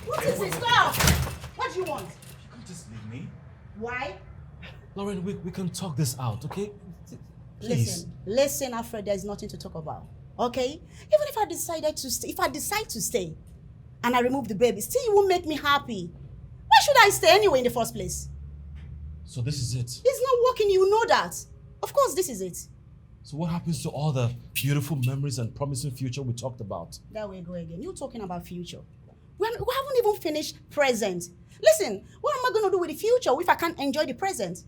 What is it? Stop! What do you want? You can't just leave me. Why? Lauren, we can talk this out, okay? Please. Listen, Alfred, there's nothing to talk about. Okay? Even if I decided to stay, if I decide to stay and I remove the baby, still you won't make me happy. Why should I stay anyway in the first place? So this is it? It's not working, you know that. Of course, this is it. So what happens to all the beautiful memories and promising future we talked about? There we go again. You're talking about future. We haven't even finished present. Listen, what am I going to do with the future if I can't enjoy the present?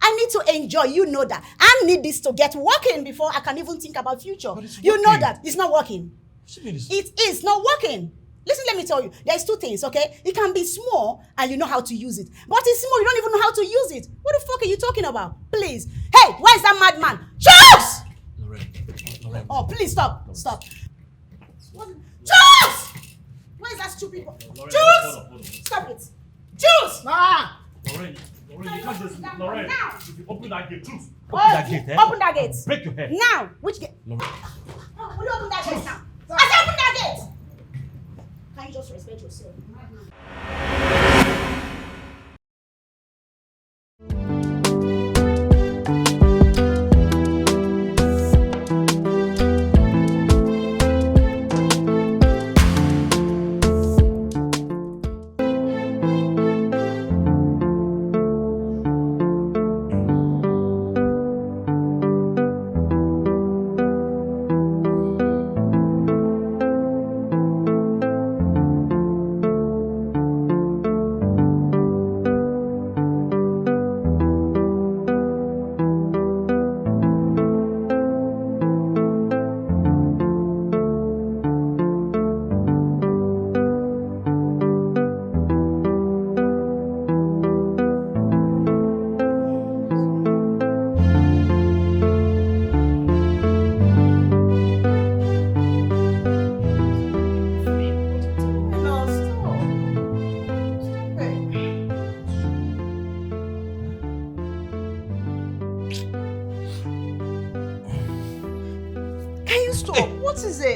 I need to enjoy, you know that. I need this to get working before I can even think about future. You know that. It's not working. It is not working. Listen, let me tell you. There's two things, okay? It can be small and you know how to use it. But it's small, you don't even know how to use it. What the fuck are you talking about? Please. Hey, where is that madman? Charles! Lorraine. Oh, please stop. Stop. Charles! Where is that stupid boy? Jules! Stop it. Jules! Lorraine, you can't just... Lorraine, if you open that gate, Jules. Open that gate, eh? Open that gate. Break your head. Now. Which gate? Lorraine. Will you open that gate now? I said open that gate! Can you just respect yourself?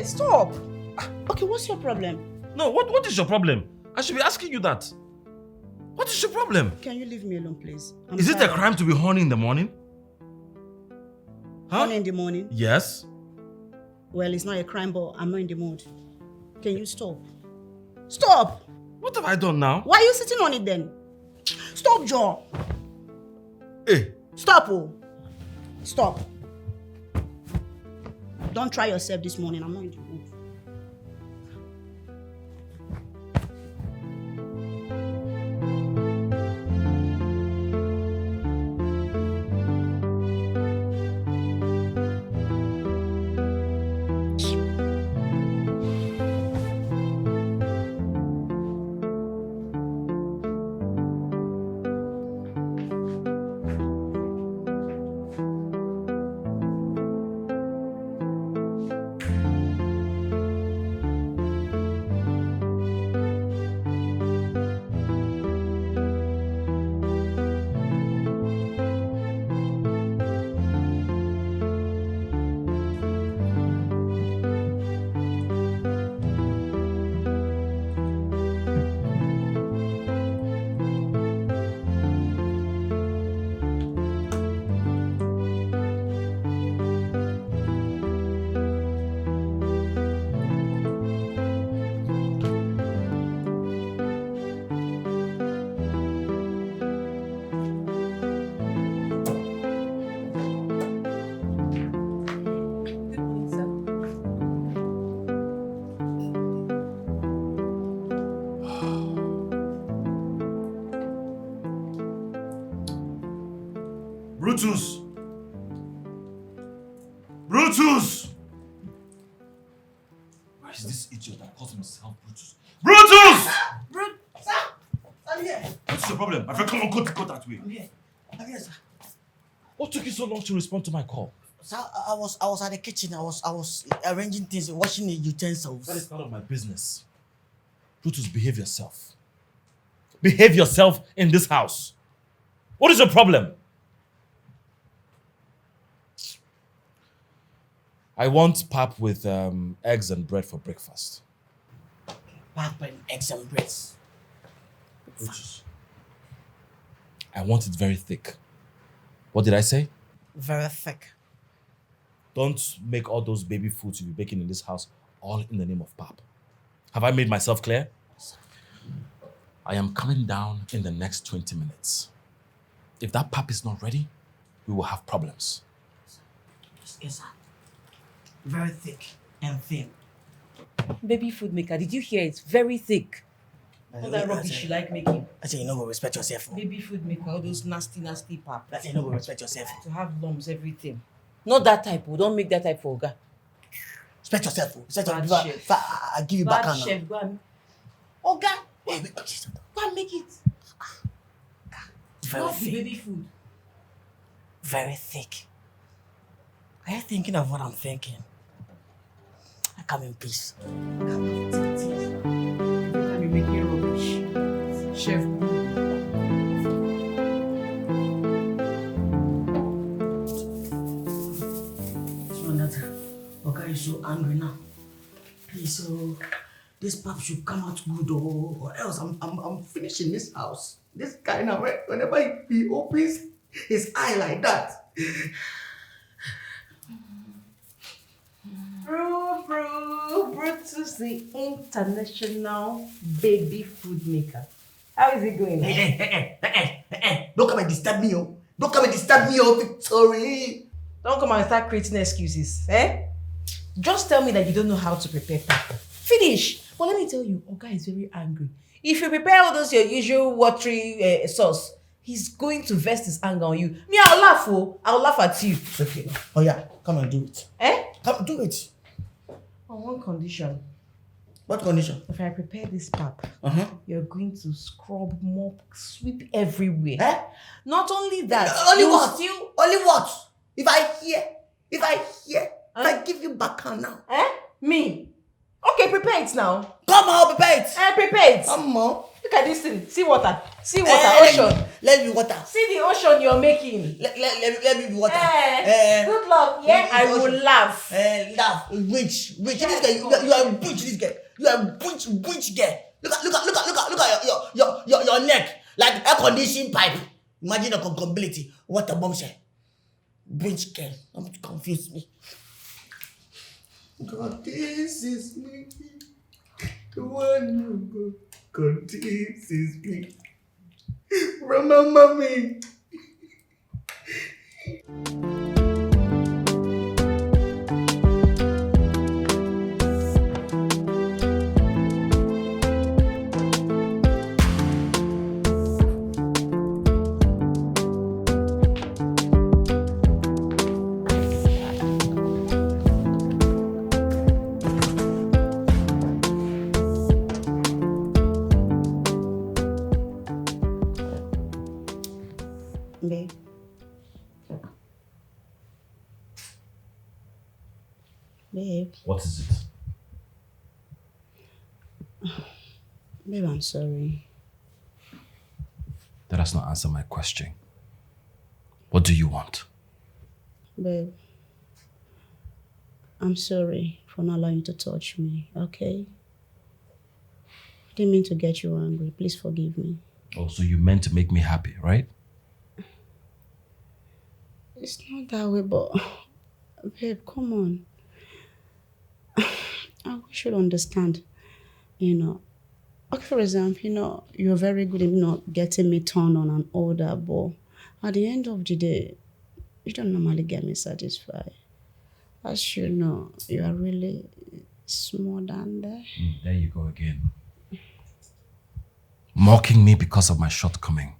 Stop. Okay, what's your problem? No, what is your problem? I should be asking you that. What is your problem? Can you leave me alone, please? Is it a crime to be horny in the morning? Huh? Horny in the morning? Yes. Well, it's not a crime, but I'm not in the mood. Can you stop? Stop! What have I done now? Why are you sitting on it then? Stop, Joe. Hey. Stop, oh. Stop. Don't try yourself this morning. I'm not in the mood. Brutus! Brutus! Why is this idiot that calls himself Brutus? Brutus! Sir! I'm here. What's your problem? My friend, come on, go that way. I'm here, sir. What took you so long to respond to my call? Sir, I was at the kitchen. I was arranging things, washing the utensils. That is none of my business. Brutus, behave yourself. Behave yourself in this house. What is your problem? I want pap with eggs and bread for breakfast. pap and eggs and breads. I want it very thick. What did I say? Very thick. Don't make all those baby foods you'll be baking in this house all in the name of pap. Have I made myself clear? I am coming down in the next 20 minutes. If that pap is not ready, we will have problems. Yes, sir. Very thick and thin. Baby food maker, did you hear it? Very thick. All that rubbish you like making. I say you know go respect yourself. Baby food maker, all those nasty pap. I say you know go respect yourself. To have lumps, everything. Not that type. We don't make that type for Oga. Respect yourself. Respect Bad yourself. chef. I give you Bad back now. chef, go and... Oga, go and make it. Very Not the thick. baby food. Very thick. Are you thinking of what I'm thinking? I come in peace. Every time you make rubbish. Chef. So that Oga is so angry now. Please, so this pap should come out good, or else I'm finishing this house. This guy now, whenever he opens his eye like that. Brutus, the international baby food maker. How is it going? Don't come and disturb me, oh. Don't come and disturb me, oh, Victory. Don't come and start creating excuses, eh? Just tell me that you don't know how to prepare pap. Finish. But let me tell you, Oga is very angry. If you prepare all those your usual watery sauce, he's going to vest his anger on you. Me, I'll laugh, oh. I'll laugh at you. Okay. Oh yeah, come and do it. Eh? Come do it. On one condition. What condition? If I prepare this pap, Uh-huh. you're going to scrub, mop, sweep everywhere. Eh? Not only that, Only you what? still... Only what? If I give you back now. Eh? Me? Okay, prepare it now. Come on, prepare it. Prepare it. Come on. Look at this thing. See water. See water. Ocean. Let me water. See the ocean you're making. Let me be water. Good luck. Yeah, I will laugh. Laugh. Witch. This guy. You are a witch. This guy. You are a witch guy. Look at your neck like air conditioning pipe. Imagine the compatibility. What a bombshell. Witch girl. Don't confuse me. God, this is me. The one you go. God, this is me. Remember me. Babe. Babe. What is it? Babe, I'm sorry. That does not answer my question. What do you want? Babe. I'm sorry for not allowing you to touch me, okay? I didn't mean to get you angry. Please forgive me. Oh, so you meant to make me happy, right? It's not that way, but babe, come on. I should understand, Okay, for example, you're very good in, getting me turned on and all that, but at the end of the day, you don't normally get me satisfied. As you know, you are really small down there. There you go again. Mocking me because of my shortcoming.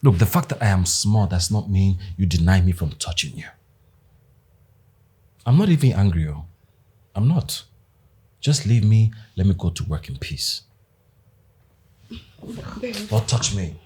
Look, the fact that I am small does not mean you deny me from touching you. I'm not even angry, oh. I'm not. Just leave me, let me go to work in peace. Don't touch me.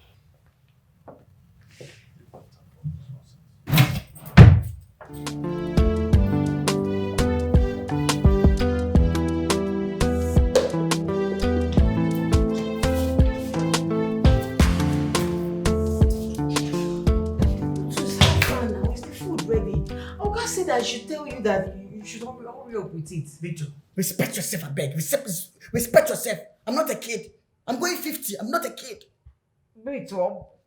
I should tell you that should hurry up with it. Victor, respect yourself, I beg. Respect yourself. I'm not a kid. I'm going 50. I'm not a kid. Wait,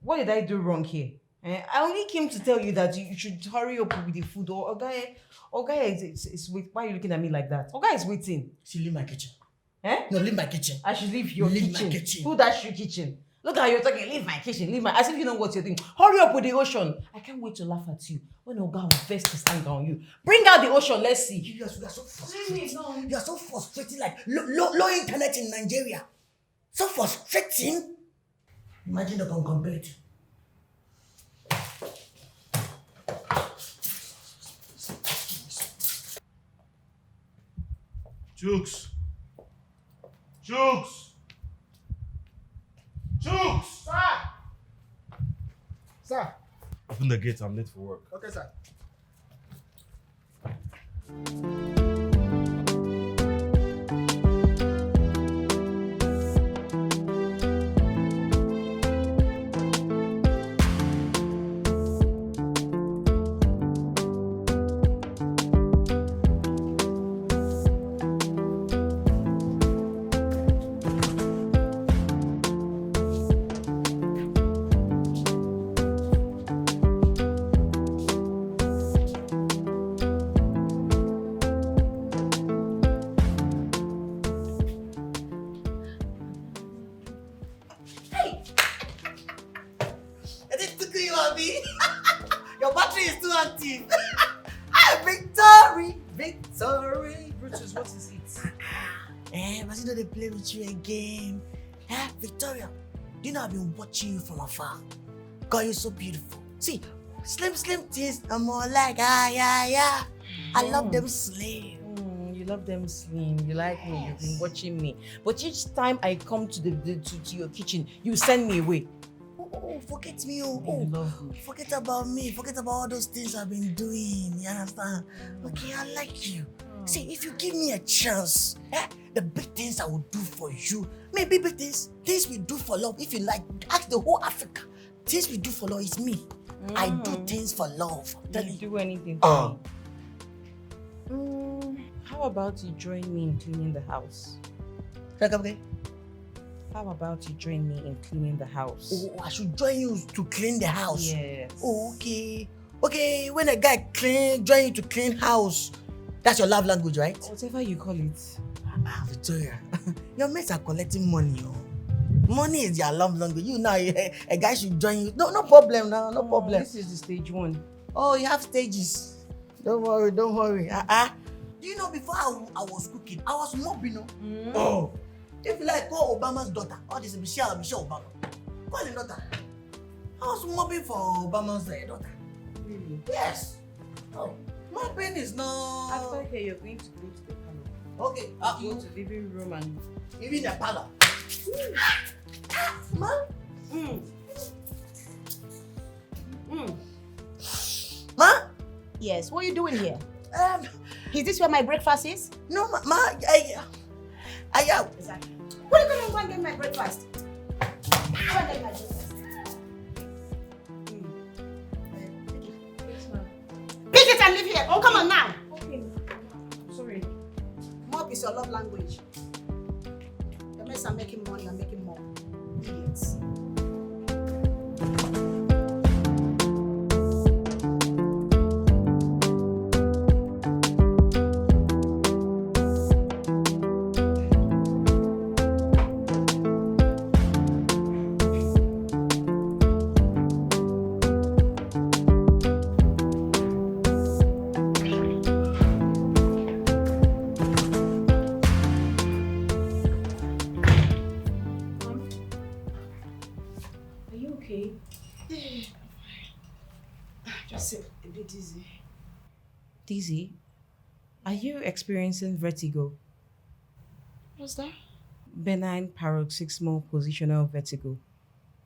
what did I do wrong here? I only came to tell you that you should hurry up with the food. Or guy is wait. Why are you looking at me like that? Guy is waiting. See, leave my kitchen. Eh? No, leave my kitchen. I should leave your Leave kitchen. my kitchen. Who that's your kitchen? Look how you're talking. Leave my kitchen. Leave my. As if you know what you're doing. Hurry up with the ocean. I can't wait to laugh at you when Oga will vest his anger on you. Bring out the ocean. Let's see. You are so frustrating. You are so frustrating. Like low internet in Nigeria. So frustrating. Imagine the compatibility. Jukes! Jukes! Jukes! Sir! Sir! Open the gate, I'm late for work. Okay, sir. Is it tickle you, Abby? Your battery is too active. Victory! Victory! Brutus, what is it? But you know they play with you again. Victoria, do you know I've been watching you from afar? God, you're so beautiful. See, slim things are more like, yeah. I love them slim. You love them slim. You like me. You've been watching me. But each time I come to to your kitchen, you send me away. Oh, forget me. You love me. Forget about me. Forget about all those things I've been doing. You understand? Okay, I like you. See, if you give me a chance, the big things I will do for you, maybe big things we do for love. If you like, ask the whole Africa. Things we do for love is me. I do things for love. I'm telling You you. do anything for me. How about you join me in cleaning the house? Okay. How about you join me in cleaning the house? Oh, I should join you to clean the house. Yes. Oh, okay. Okay, when a guy join you to clean house, that's your love language, right? Whatever you call it. Victoria, your mates are collecting money. Oh. Money is your love language. You know, a guy should join you. No problem now, no problem. This is the stage 1. Oh, you have stages. Don't worry. Do you know before I was cooking, I was mopping. Oh, if you like, call Obama's daughter. Oh, this is Michelle Obama. Call her daughter. I was mopping for Obama's daughter. Really? Yes. Oh, mopping is not. After here, you're going to go to the parlor. Okay. Go to the living room and. Even the parlor. Ma? Ma? Yes, what are you doing here? Is this where my breakfast is? No, ma, Exactly. What are you going to go and get my breakfast? Go and get my breakfast. Yes, ma'am. Pick it and leave here. Oh, come on now. Okay. Sorry. Mop is your love language. The mess are making money and making more. Idiots. Just a bit dizzy. Dizzy, are you experiencing vertigo? What's that? Benign paroxysmal positional vertigo.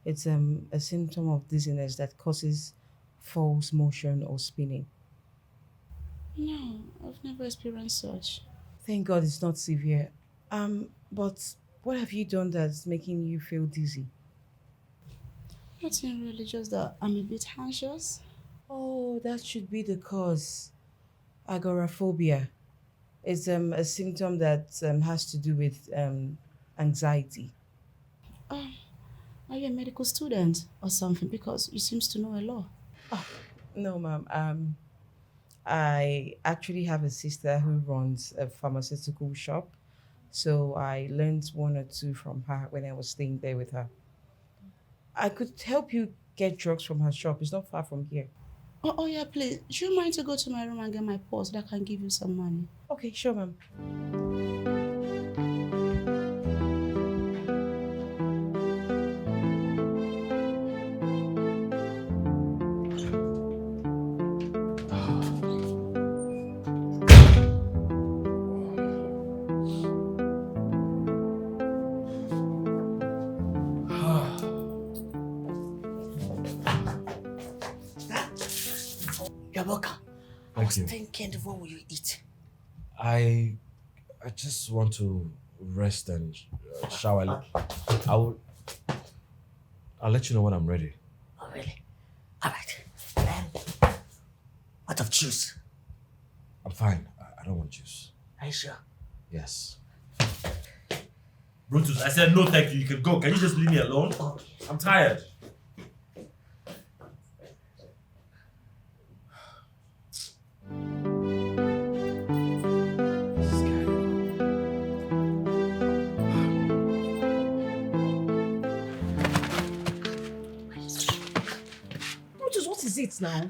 It's a symptom of dizziness that causes false motion or spinning. No, I've never experienced such. Thank God it's not severe. But what have you done that's making you feel dizzy? Nothing really, just that I'm a bit anxious. Oh, that should be the cause. Agoraphobia. It's a symptom that has to do with anxiety. Are you a medical student or something? Because you seems to know a lot. No, ma'am. I actually have a sister who runs a pharmaceutical shop. So I learned one or two from her when I was staying there with her. I could help you get drugs from her shop. It's not far from here. Oh yeah, please. Do you mind to go to my room and get my purse that can give you some money? Okay, sure, ma'am. You're welcome. I Thank was you. thinking, what will you eat? I just want to rest and shower. I'll let you know when I'm ready. Oh, really? All right. What of juice? I'm fine. I don't want juice. Are you sure? Yes. Brutus, I said no thank you. You can go. Can you just leave me alone? Okay. I'm tired. Brutus, what is it now?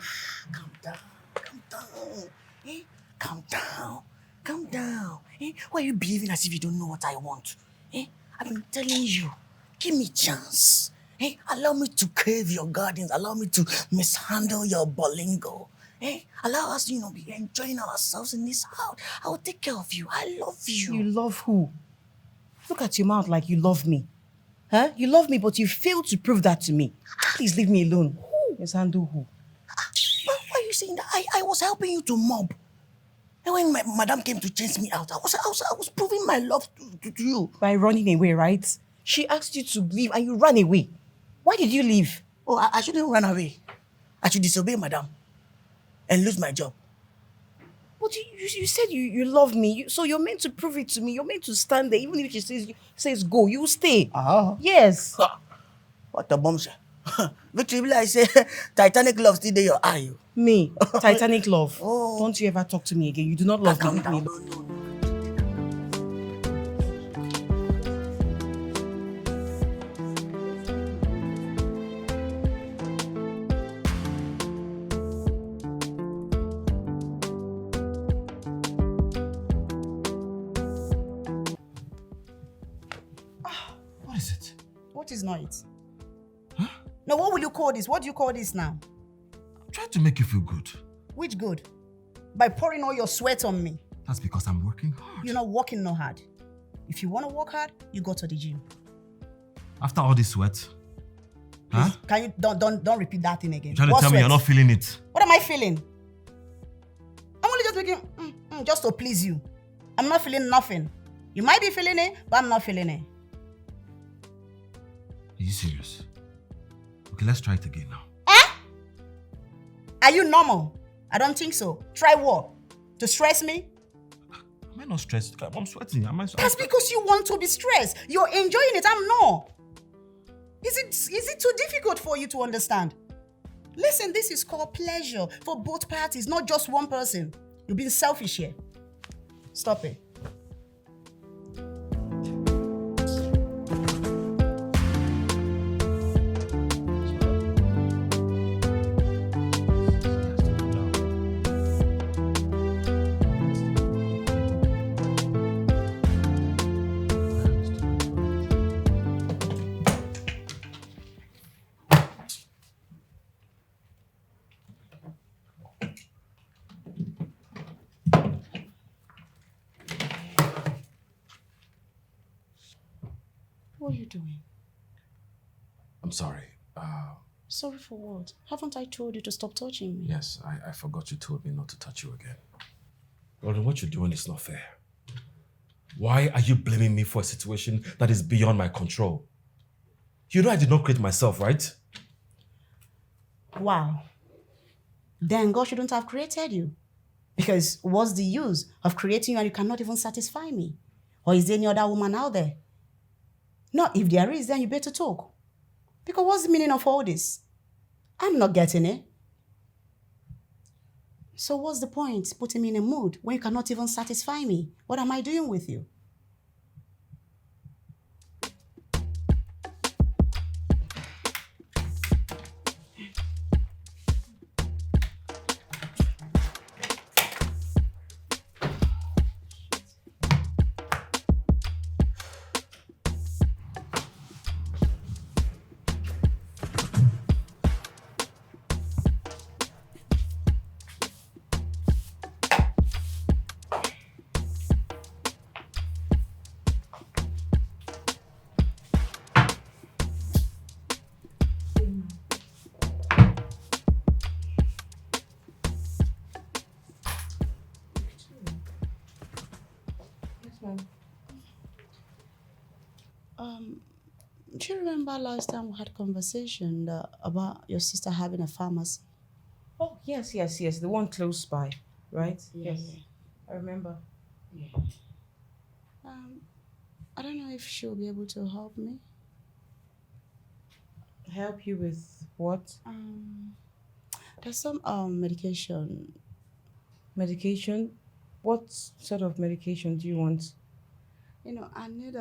Calm down. Calm down. Eh? Calm down. Calm down. Eh? Why are you behaving as if you don't know what I want? Eh? I've been telling you. Give me chance. Eh? Allow me to crave your gardens. Allow me to mishandle your bolingo. Eh? Allow us, be enjoying ourselves in this house. I will take care of you. I love you. You love who? Look at your mouth like you love me. Huh? You love me, but you failed to prove that to me. Please leave me alone. Who? Yes, handle who? But why are you saying that? I was helping you to mob. And when my madam came to chase me out, I was proving my love to you. By running away, right? She asked you to leave and you ran away. Why did you leave? Oh, I shouldn't run away. I should disobey madam and lose my job. But you said you love me, so you're meant to prove it to me. You're meant to stand there. Even if she says go, you stay. Ah. Yes. What a bombshell. Victory, be like say, Titanic love still there your eye. Me, Titanic love. Oh. Don't you ever talk to me again. You do not love me. Calm Leave me down. alone. No. What is it? What is not it? Now, what will you call this? What do you call this now? I'm trying to make you feel good. Which good? By pouring all your sweat on me. That's because I'm working hard. You're not working no hard. If you want to work hard, you go to the gym. After all this sweat, huh? Please, can you don't repeat that thing again? You're trying to What tell me sweat? you're not feeling it. What am I feeling? I'm only just making just to please you. I'm not feeling nothing. You might be feeling it, but I'm not feeling it. Are you serious? Okay, let's try it again now. Are you normal? I don't think so. Try what? To stress me? Am I not stressed? I'm sweating. That's because you want to be stressed. You're enjoying it. I'm not. Is it too difficult for you to understand? Listen, this is called pleasure for both parties, not just one person. You're being selfish here. Stop it. What are you doing? I'm sorry. Sorry for what? Haven't I told you to stop touching me? Yes, I forgot you told me not to touch you again. Gordon, what you're doing is not fair. Why are you blaming me for a situation that is beyond my control? You know I did not create myself, right? Wow. Then God shouldn't have created you. Because what's the use of creating you and you cannot even satisfy me? Or is there any other woman out there? No, if there is, then you better talk. Because what's the meaning of all this? I'm not getting it. So what's the point putting me in a mood when you cannot even satisfy me? What am I doing with you? Do you remember last time we had conversation about your sister having a pharmacy? Oh, yes. The one close by, right? Yeah, yes. yeah. I remember. Yeah. I don't know if she'll be able to help me. Help you with what? There's some medication. Medication? What sort of medication do you want? I need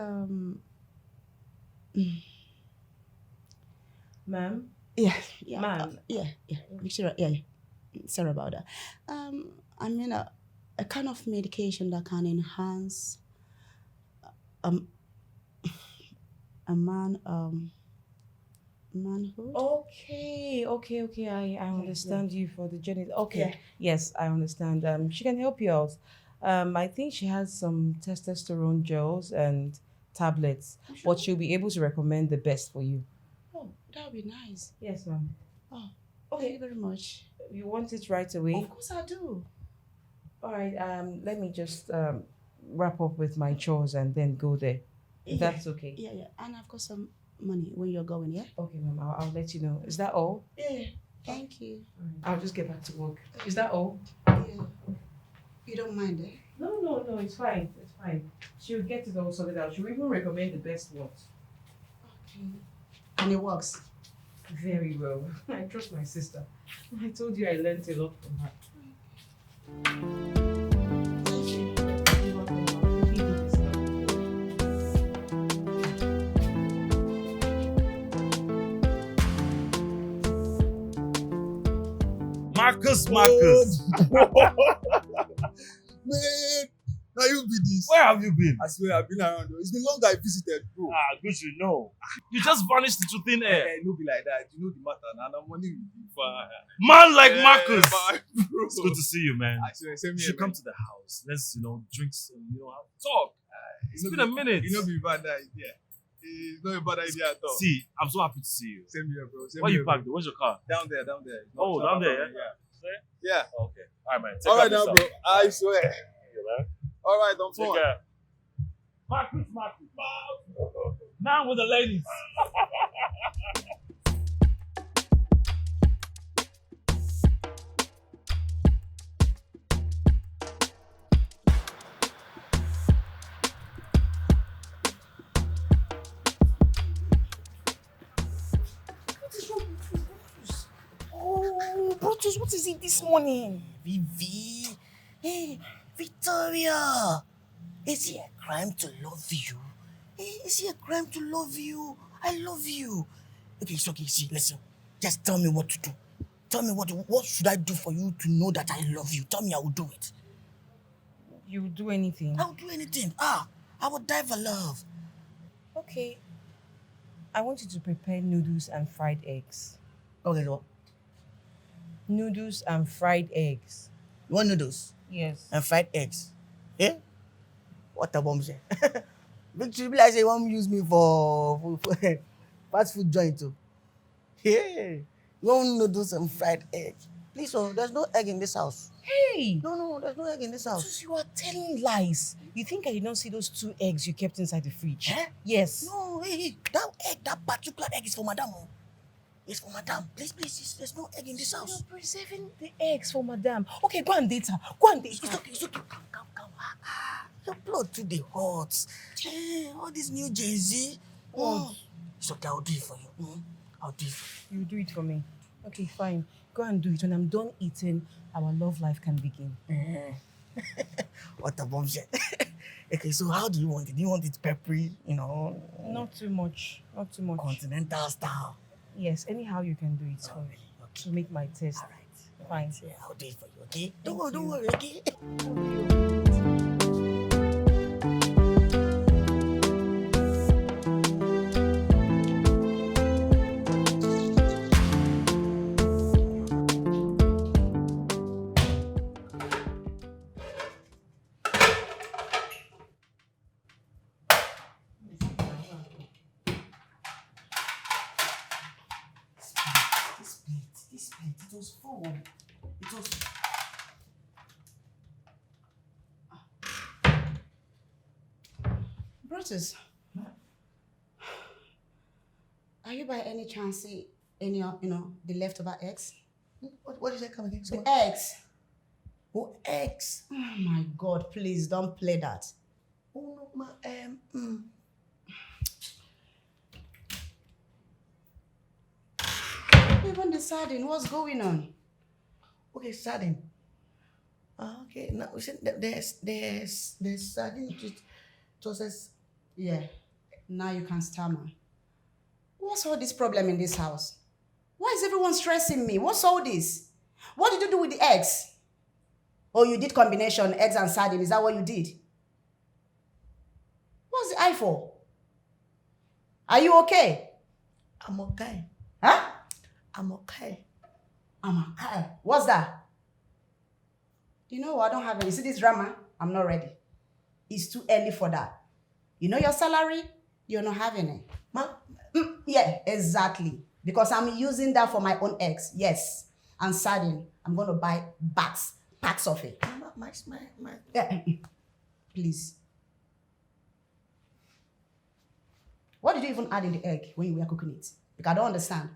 Ma'am? yeah, Ma'am? yeah. Make sure, yeah. Sorry about that. I mean a kind of medication that can enhance a manhood. Okay. I understand you for the journey. Okay. Yeah. Yes, I understand. She can help you out. I think she has some testosterone gels and tablets, but she'll be able to recommend the best for you. Oh, that would be nice. Yes, ma'am. Oh, thank you very much. You want it right away? Of course I do. All right. Let me just wrap up with my chores and then go there. If that's okay. Yeah. And I've got some money when you're going, yeah? Okay, ma'am. I'll let you know. Is that all? Yeah. Thank you. I'll just get back to work. Is that all? Yeah. You don't mind, eh? No. It's fine. It's fine. She'll get it all sorted out. She'll even recommend the best ones. Okay. And it works. Very well. I trust my sister. I told you I learned a lot from her. Marcus. Man, now you be this. Where have you been? I swear I've been around. It's been long that I visited, bro. Good you know. You just vanished into thin air. No be like that. You know the matter. Now I'm money with you. Man like Marcus. Bro. It's good to see you, man. I swear, send You me should come to the house. Let's, drink some, have talk. It's been a minute. You know, be bad idea. It's not a bad idea at all. See, I'm so happy to see you. Same here, bro. Same Where here, you parked? Where's your car? Down there. Oh, down there, yeah? Yeah. Okay. All right, man. Take All care right of now, yourself. bro. I swear. Yeah, man. All right, I'm Take fine. care. Marcus. Now with the ladies. Oh, Brutus, what is it this morning? Vivi. Hey, Victoria. Is it a crime to love you? Hey, is it a crime to love you? I love you. Okay, it's okay. See, listen. Just tell me what to do. Tell me what should I do for you to know that I love you? Tell me I will do it. You would do anything? I will do anything. I will die for love. Okay. I want you to prepare noodles and fried eggs. Okay, so Noodles and fried eggs. you want noodles Yes. and fried eggs? Eh? What a bomb say. Victory be like say you want use me for fast food joint too. Yeah. You want noodles and fried eggs? Please, there's no egg in this house. Hey! No, there's no egg in this house. Brutus, you are telling lies. You think I did not see those 2 eggs you kept inside the fridge? Eh? Yes. No, hey, that particular egg is for Madame. It's for madam. Please, there's no egg in this house. You're preserving the eggs for madam. Okay, go and date her. Go and date her. It's okay. Calm. Your blood too dey hot. All this new Gen Z. It's okay, I'll do it for you. I'll do it for You do it for me. Okay, fine. Go and do it. When I'm done eating, our love life can begin. you. What a bombshell. Okay, so how do you want it? Do you want it peppery, Not too much. Not too much. continental style? Yes, anyhow you can do it for me. Okay. To make my taste. All right. Fine. Yeah, I'll do it for you, okay? Thank Don't you. worry, okay? This plate, it was full. It was. Brutus, are you by any chance see any of, the leftover eggs? What is that coming again? The eggs. Oh, eggs. Oh my God, please don't play that. Oh no, ma. Even the sardine, what's going on? Okay, sardine. Okay, now we said there's sardine sauces. Yeah, now you can stammer. What's all this problem in this house? Why is everyone stressing me? What's all this? What did you do with the eggs? Oh, you did combination eggs and sardine. Is that what you did? What's the eye for? Are you okay? I'm okay. Huh? I'm okay. I'm okay. What's that? You know what? I don't have any. See this drama? I'm not ready. It's too early for that. You know your salary? You're not having it. Ma, Yeah, exactly. Because I'm using that for my own eggs. Yes. And sardine. I'm going to buy packs of it. my. Yeah. Please. What did you even add in the egg when you were cooking it? Because I don't understand.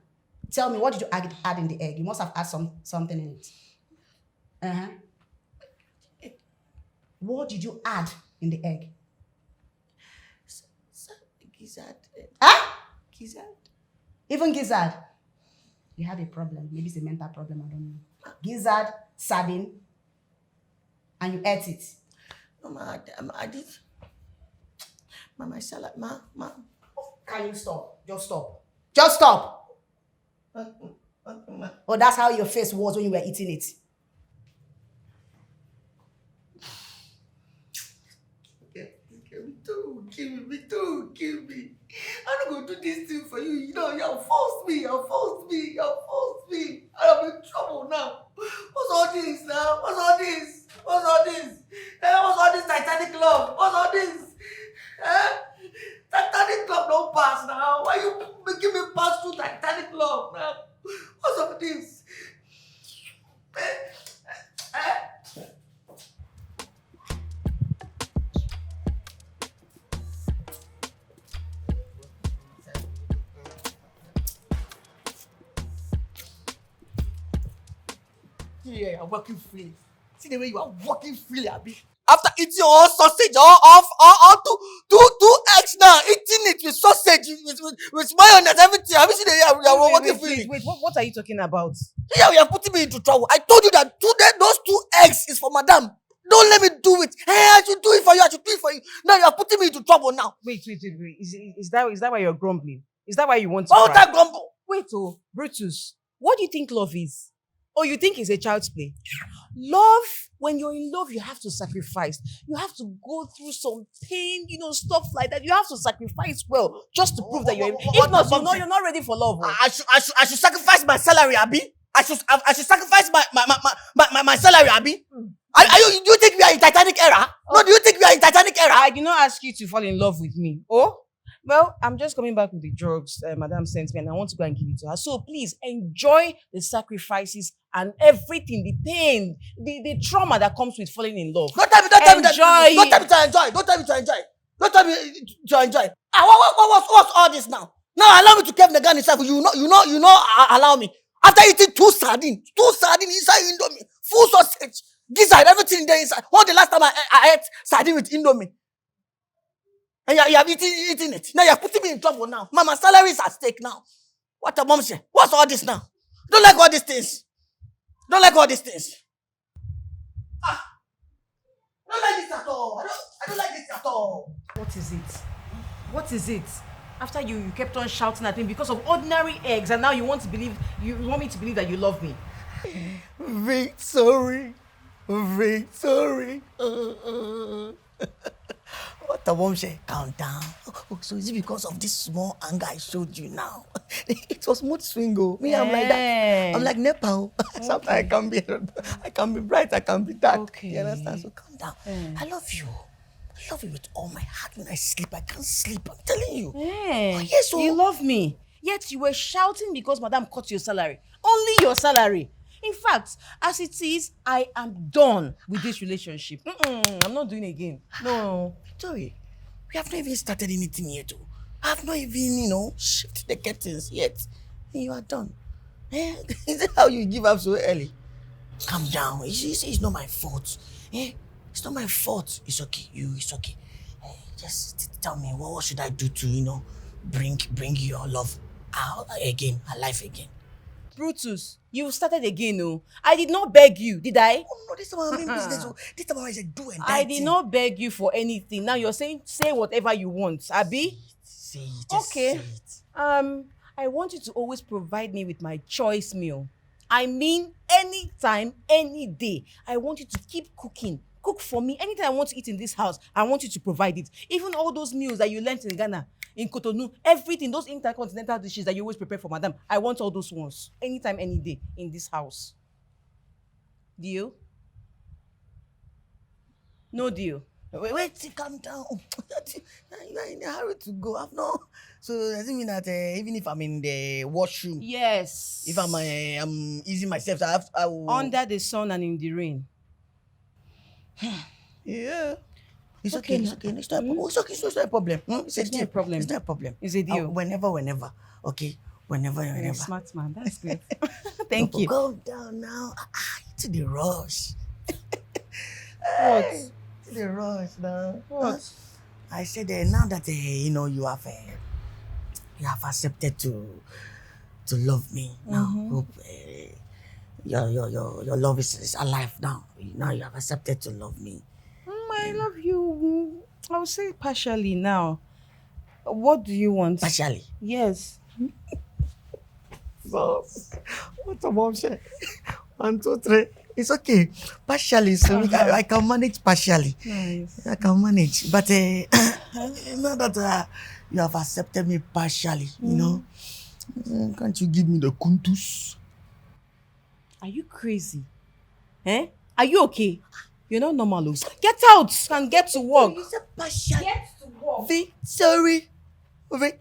Tell me, what did you add in the egg? You must have added something in it. Uh-huh. What did you add in the egg? Gizzard. Huh? Gizzard. Even gizzard. You have a problem. Maybe it's a mental problem. I don't know. Gizzard, sardine, and you ate it. No, ma, I did. My salad, ma. Can you stop? Just stop. Just stop. Ma. Oh, that's how your face was when you were eating it. Me too. Kill me. I'm not going to do this thing for you. You have forced me. I'm in trouble now. What's all this now? What's all this? What's all this Titanic love? What's all this? Titanic love don't pass now. Why you making me pass through Titanic love now? What's all this? Yeah, I'm working freely. See the way you are working freely, Abi. After eating all sausage, all two eggs now, eating it with sausage, with mayonnaise, everything. Have you seen the way you are working freely? Wait, what are you talking about? Yeah, you are putting me into trouble. I told you that those 2 eggs is for madam. Don't let me do it. Hey, I should do it for you. Now you are putting me into trouble now. Wait. Is that why you're grumbling? Is that why you want to Why would cry? I grumble? Wait, Brutus, what do you think love is? Or you think it's a child's play? Love, when you're in love, you have to sacrifice. You have to go through some pain, stuff like that. You have to sacrifice well, just to prove that you're in. If not, you're not ready for love. I should sacrifice my salary, Abi. I should sacrifice my salary, Abi. Do you think we are in Titanic era? No, do you think we are in Titanic era? I did not ask you to fall in love with me. Oh? Well, I'm just coming back with the drugs Madam sent me, and I want to go and give it to her. So please enjoy the sacrifices and everything, the pain, the trauma that comes with falling in love. Don't tell me to enjoy. What's all this now? Now allow me to keep the gun inside. Allow me. After eating two sardines inside Indomie, full sausage, gizzard, everything there inside. What the last time I ate sardine with Indomie? And you have eaten it. Now you're putting me in trouble now. Mama, salary is at stake now. What a mom say? What's all this now? Don't like all these things. Don't like all these things. I don't like this at all. I don't like this at all. What is it? What is it? After you kept on shouting at me because of ordinary eggs, and now you want me to believe that you love me. Victory. What the mom say? Calm down. Oh, so is it because of this small anger I showed you now? It was mood swing. Me, I'm like that. I'm like Nepal. Sometimes I can be bright, I can be dark. Okay. You understand? So calm down. I love you. I love you with all my heart. When I sleep, I can't sleep. I'm telling you. Oh, yes, You love me. Yet you were shouting because Madam cut your salary. Only your salary. In fact, as it is, I am done with this relationship. I'm not doing it again. No. Victoria, we have not even started anything yet. I have not even, shifted the curtains yet. And you are done. Is that how you give up so early? Calm down. It's not my fault. It's not my fault. It's okay. It's okay. Just tell me, what should I do to, bring your love out again, alive again? Brutus, you started again, no? I did not beg you, did I? Oh, no, this is what I mean business. This is what I said, do and I did not beg you for anything. Now you're saying, say whatever you want, Abi? Say it. Okay. Say it. I want you to always provide me with my choice meal. I mean, anytime, any day. I want you to keep cooking. Cook for me. Anything I want to eat in this house, I want you to provide it. Even all those meals that you learnt in Ghana, in Cotonou, everything, those intercontinental dishes that you always prepare for Madam, I want all those ones. Anytime, any day in this house. Deal? No deal. Wait, calm down. You are in a hurry to go. I've no. So does it mean that even if I'm in the washroom, Yes. if I'm easing myself, I will. Under the sun and in the rain. Yeah. It's okay. It's okay. It's not a problem. It's not a problem. It's not a problem. It's not a problem. It's a deal. Whenever. Okay. Whenever. You're a smart man. That's good. Thank you. Calm down now. To the rush. What? To the rush now. What? I said now that you have accepted to love me now. Hope your love is alive now. Now you have accepted to love me. I love you. I will say partially now. What do you want? Partially. Yes. So, what a mom say? 1, 2, 3. It's okay. Partially, so I can manage partially. Nice. I can manage. But now that you have accepted me partially, can't you give me the kuntus? Are you crazy? Are you okay? You're not normal. Get out and get to work. You said partially. Get to work. Sorry. Victor.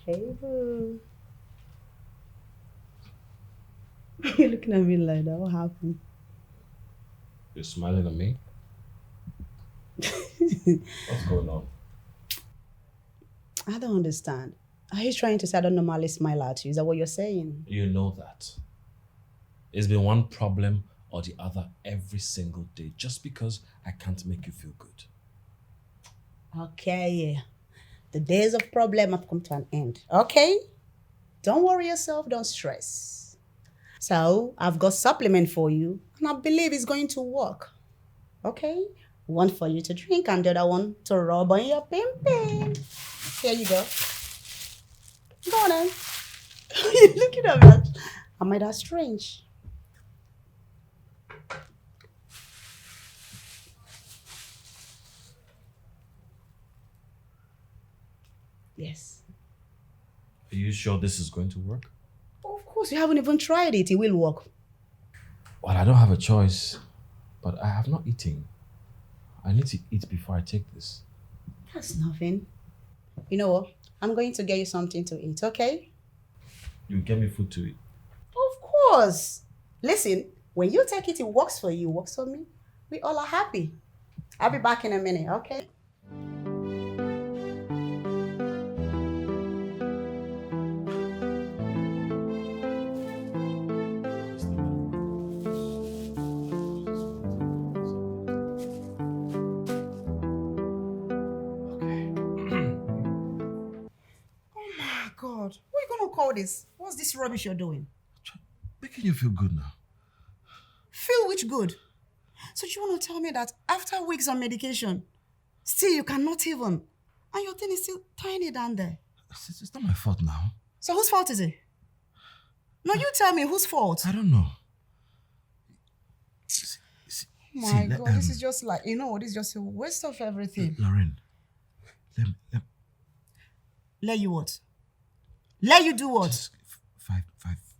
Hey, boo. You're looking at me like that. What happened? You're smiling at me? What's going on? I don't understand. Are you trying to say I don't normally smile at you? Is that what you're saying? You know that. It's been one problem or the other every single day just because I can't make you feel good. Okay. The days of problem have come to an end. Okay? Don't worry yourself. Don't stress. So, I've got supplement for you, and I believe it's going to work. Okay? One for you to drink, and the other one to rub on your pim-pim. Here you go. Go on then. You're looking at me. Am I that strange? Yes. Are you sure this is going to work? Of course, you haven't even tried it. It will work. Well, I don't have a choice, but I have not eaten. I need to eat before I take this. That's nothing. You know what? I'm going to get you something to eat, okay? You get me food to eat. Of course. Listen, when you take it, it works for you, works for me. We all are happy. I'll be back in a minute, okay? God, what are you gonna call this? What's this rubbish you're doing? Making you feel good now. Feel which good? So you want to tell me that after weeks on medication, still you cannot even, and your thing is still tiny down there? It's not my fault now. So whose fault is it? No, you tell me whose fault. I don't know. My God, this is just like, this is just a waste of everything. Lauren, Let you what? Let you do what? Just five.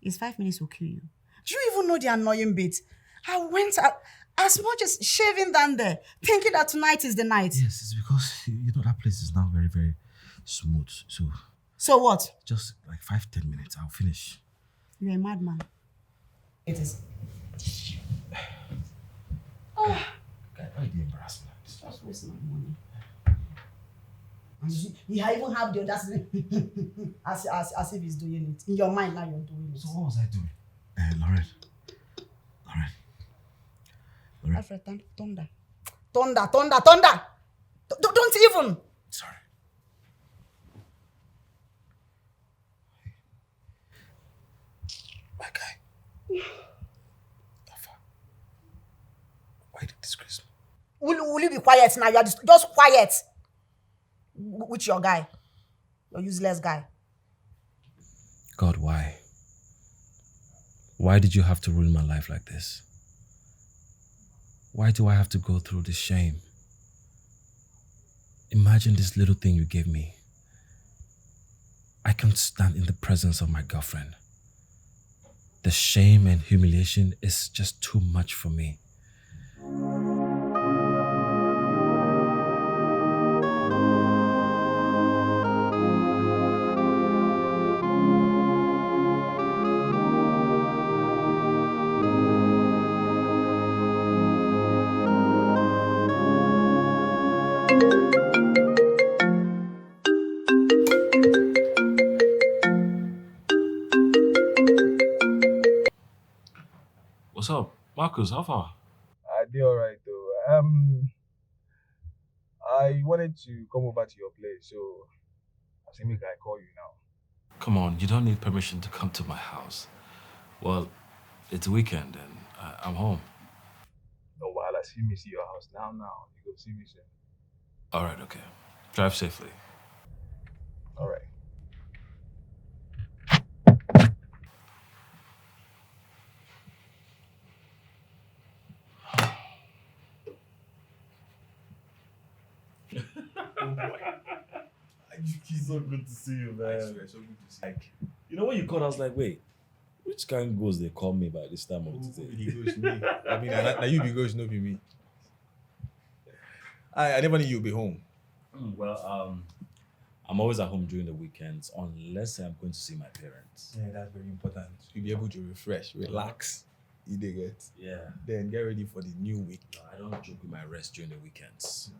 It's 5 minutes will kill you. Do you even know the annoying bit? I went out as much as shaving down there, thinking that tonight is the night. Yes, it's because that place is now very, very smooth. So what? Just like 5-10 minutes, I'll finish. You're a madman. It is. Oh. God, why the embarrassment? Just waste my money. You even have the audacity as if he's doing it. In your mind now you're doing it. So what was I doing? Lauren. Alfred, thunder. Don't even. Sorry. My guy. Alpha. Why did you disgrace me? Will you be quiet now? You're just quiet. With your guy. Your useless guy. God, why? Why did you have to ruin my life like this? Why do I have to go through this shame? Imagine this little thing you gave me. I can't stand in the presence of my girlfriend. The shame and humiliation is just too much for me. What's up? Marcus, how far? I did alright though. I wanted to come over to your place, so I said make I call you now. Come on, you don't need permission to come to my house. Well, it's weekend and I'm home. No, while I see me see your house now. You go see me soon. All right, okay. Drive safely. Alright. It's so good to see you, man. I swear, so good to see you. When you called, I was like, wait, which kind of ghost they call me by this time of the day? He goes me. I mean, now you be ghost, no be me. I never knew you'd be home. Well, I'm always at home during the weekends unless I'm going to see my parents. Yeah, that's very important. You'll be able to refresh, relax. You dig it? Yeah. Then get ready for the new week. No, I don't joke with my rest during the weekends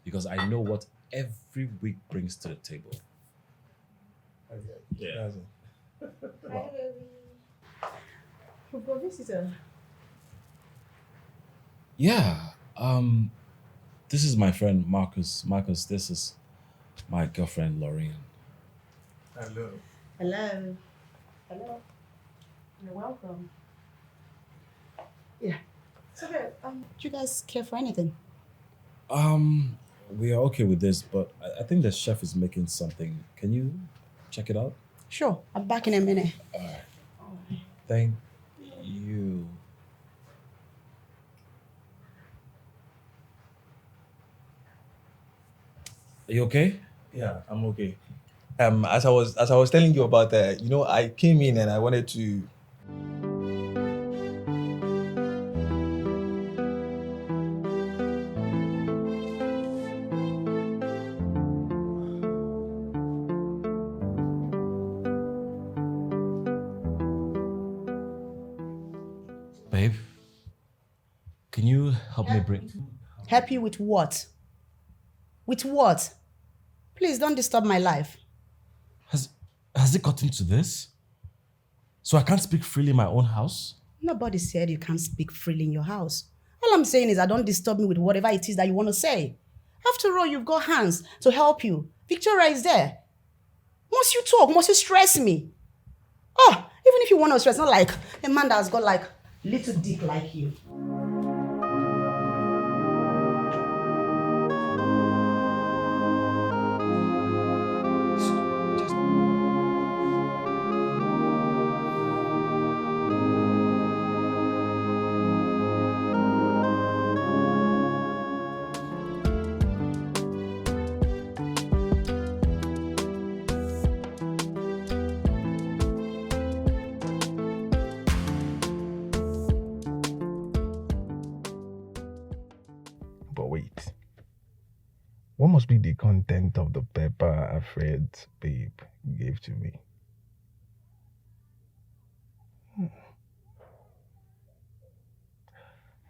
because I know what every week brings to the table. Okay. Yeah. That's it. Hi, baby. We've got a visitor. Yeah. This is my friend Marcus. Marcus, this is my girlfriend Lorraine. Hello. Hello. Hello. You're welcome. Yeah. So, do you guys care for anything? We are okay with this, but I think the chef is making something. Can you check it out? Sure. I'm back in a minute. Thank you. Are you okay? Yeah, I'm okay. As I was telling you about that, I came in and I wanted to. Can you help me bring... Help you with what? With what? Please don't disturb my life. Has it gotten to this? So I can't speak freely in my own house? Nobody said you can't speak freely in your house. All I'm saying is don't disturb me with whatever it is that you want to say. After all, you've got hands to help you. Victoria is there. Must you talk? Must you stress me? Oh, even if you want to stress, not like a man that has got like little dick like you. But wait. What must be the content of the paper Alfred's babe gave to me?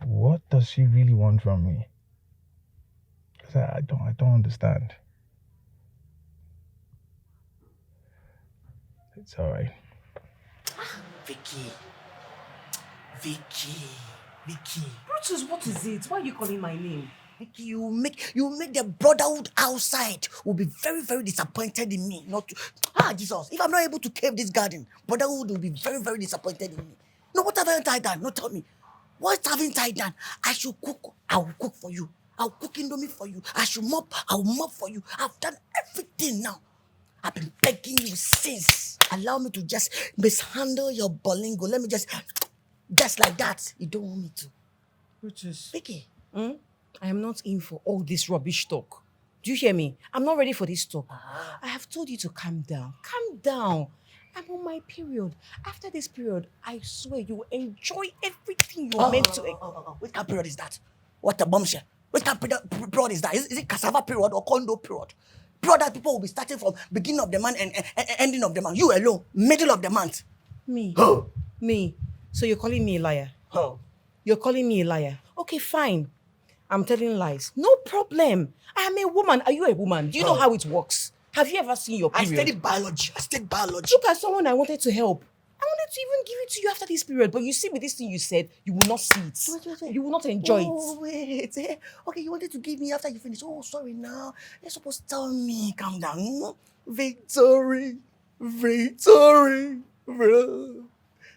What does she really want from me? 'Cause I don't understand. It's alright. Vicky. Brutus, what is it? Why are you calling my name? Vicky, you make the brotherhood outside will be very, very disappointed in me. Not to, Jesus, if I'm not able to cave this garden, brotherhood will be very, very disappointed in me. No, what have I tied down? No, tell me. What haven't tied down? I should cook. I will cook for you. I'll cook Indomie for you. I should mop. I'll mop for you. I've done everything now. I've been begging you since. Allow me to just mishandle your bolingo. Let me just like that. You don't want me to. Brutus, Vicky. I am not in for all this rubbish talk. Do you hear me? I'm not ready for this talk. I have told you to calm down. Calm down. I'm on my period. After this period, I swear you will enjoy everything you are meant to. Which kind of period is that? What a bombshell. Which kind of period is that? Is it cassava period or condo period? Period that people will be starting from beginning of the month and ending of the month. You alone, middle of the month. Me? Oh. Me? So you're calling me a liar? Oh. You're calling me a liar? Okay, fine. I'm telling lies. No problem. I am a woman. Are you a woman? Do you know how it works? Have you ever seen your I period? studied biology. Look at someone I wanted to help. I wanted to even give it to you after this period, but you see with this thing you said, you will not see it. Wait. You will not enjoy Oh, wait. Okay, you wanted to give me after you finish. Oh, sorry now. You're supposed to tell me. Calm down. Victory. Bro.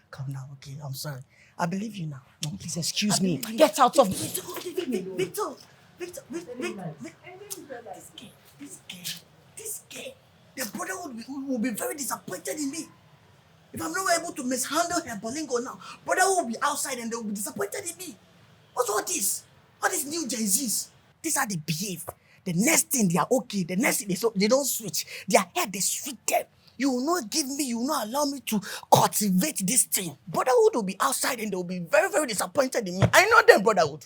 Calm down, okay? I'm sorry. I believe you now. it. Please excuse me. believe you. Get out of me. Victor. This girl. The brother will be very disappointed in me. If I'm not able to mishandle her bolingo now, brother will be outside and they will be disappointed in me. What's all this? All these new Gen Zs. These are the behave. The next thing they are okay. The next thing they don't switch. Their head they sweet them. You will not give me, you will not allow me to cultivate this thing. Brotherhood will be outside and they will be very, very disappointed in me. I know them, brotherhood.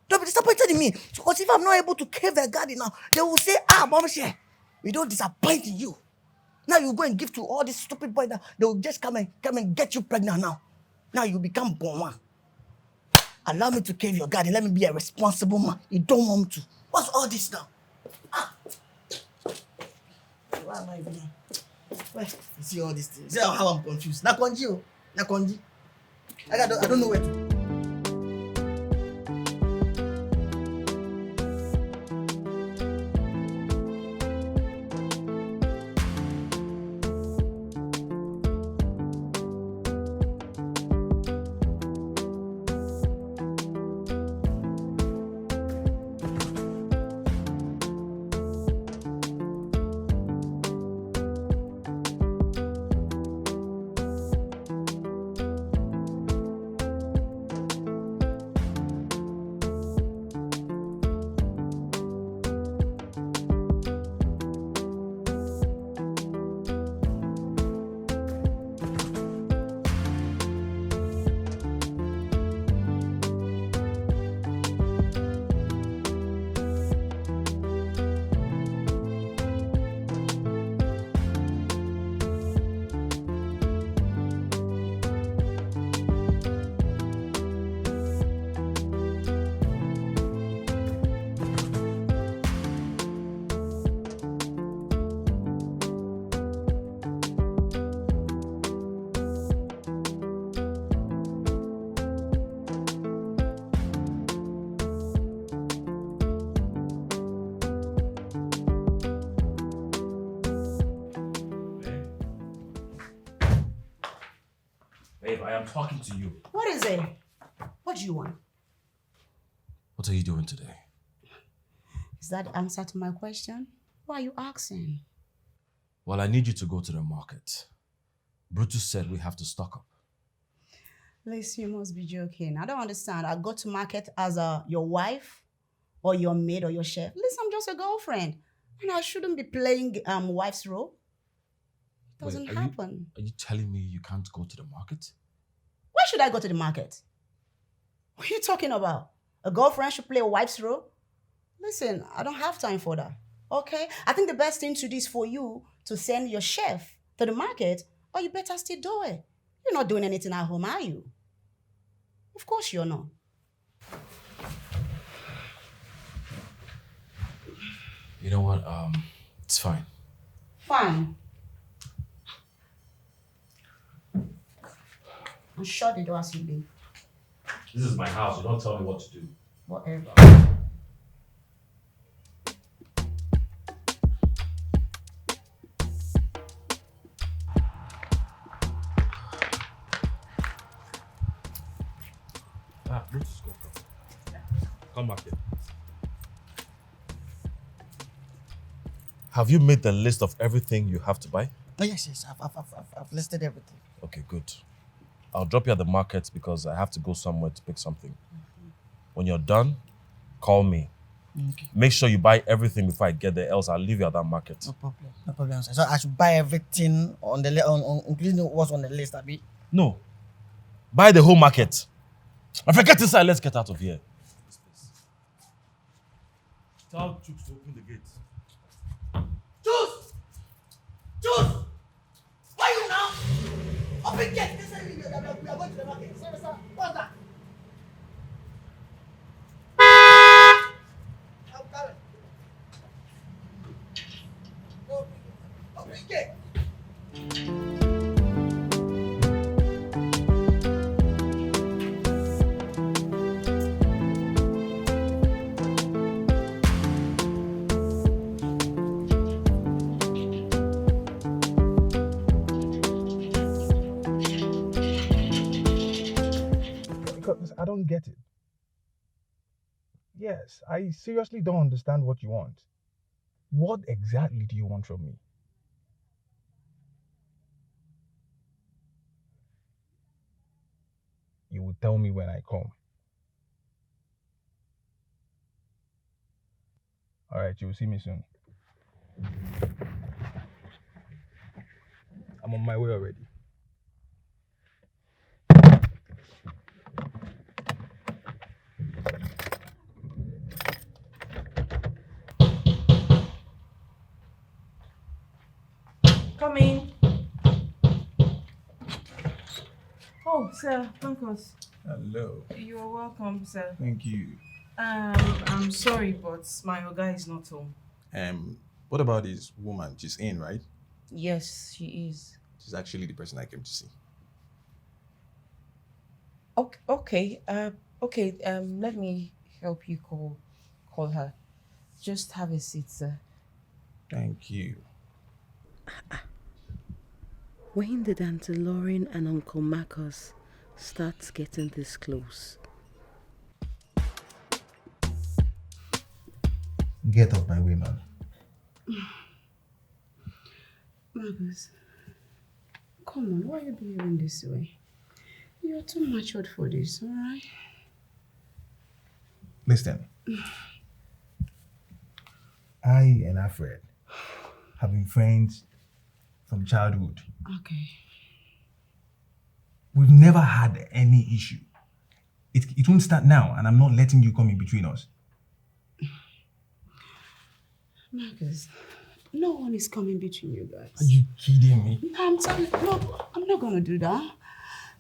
They'll be disappointed in me. Because if I'm not able to cave a garden now, they will say, Mama Share, we don't disappoint in you. Now you go and give to all these stupid boys now. They will just come and get you pregnant now. Now you become born one. Allow me to cave your garden. Let me be a responsible man. You don't want me to. What's all this now? Why am I even here? Where? You see all these things. See how I'm confused. Nakonji. I don't know where to. I am talking to you. What is it? What do you want? What are you doing today? Is that the answer to my question? Why are you asking? Well, I need you to go to the market. Brutus said we have to stock up. Liz, you must be joking. I don't understand. I go to market as your wife or your maid or your chef. Liz, I'm just a girlfriend. And I shouldn't be playing wife's role. It doesn't happen. Are you telling me you can't go to the market? Why should I go to the market? What are you talking about? A girlfriend should play a wife's role? Listen, I don't have time for that. Okay? I think the best thing to do is for you to send your chef to the market, or you better still do it. You're not doing anything at home, are you? Of course you're not. You know what? It's fine. Fine. And shut the door as you leave. This is my house. You don't tell me what to do. Whatever. Brutus, go. Come back here. Have you made the list of everything you have to buy? Oh, yes. I've listed everything. Okay, good. I'll drop you at the market because I have to go somewhere to pick something. When you're done, call me. Okay. Make sure you buy everything before I get there, else I'll leave you at that market. No problem. No problem, sir. So I should buy everything on the including what's on the list, Abi? No. Buy the whole market. I forget inside. Let's get out of here. Tell Chooks to open the gate. Choose! Why you now? Open gate! We are going to the market. Sir. What's that? I'm coming. Open gate! Because I don't get it. Yes, I seriously don't understand what you want. What exactly do you want from me? You will tell me when I come. All right, you will see me soon. I'm on my way already. Come in. Oh, sir, Uncles. Hello. You are welcome, sir. Thank you. I'm sorry, but my Oga is not home. What about this woman? She's in, right? Yes, she is. She's actually the person I came to see. Okay. Let me help you call her. Just have a seat, sir. Thank you. When did Auntie Lauren and Uncle Marcus start getting this close? Get off my way, man. Marcus, come on, why are you behaving this way? You're too matured for this, alright? Listen. I and Alfred have been friends from childhood. Okay. We've never had any issue. It won't start now, and I'm not letting you come in between us. Marcus, no one is coming between you guys. Are you kidding me? No, I'm telling you, no, I'm not gonna do that.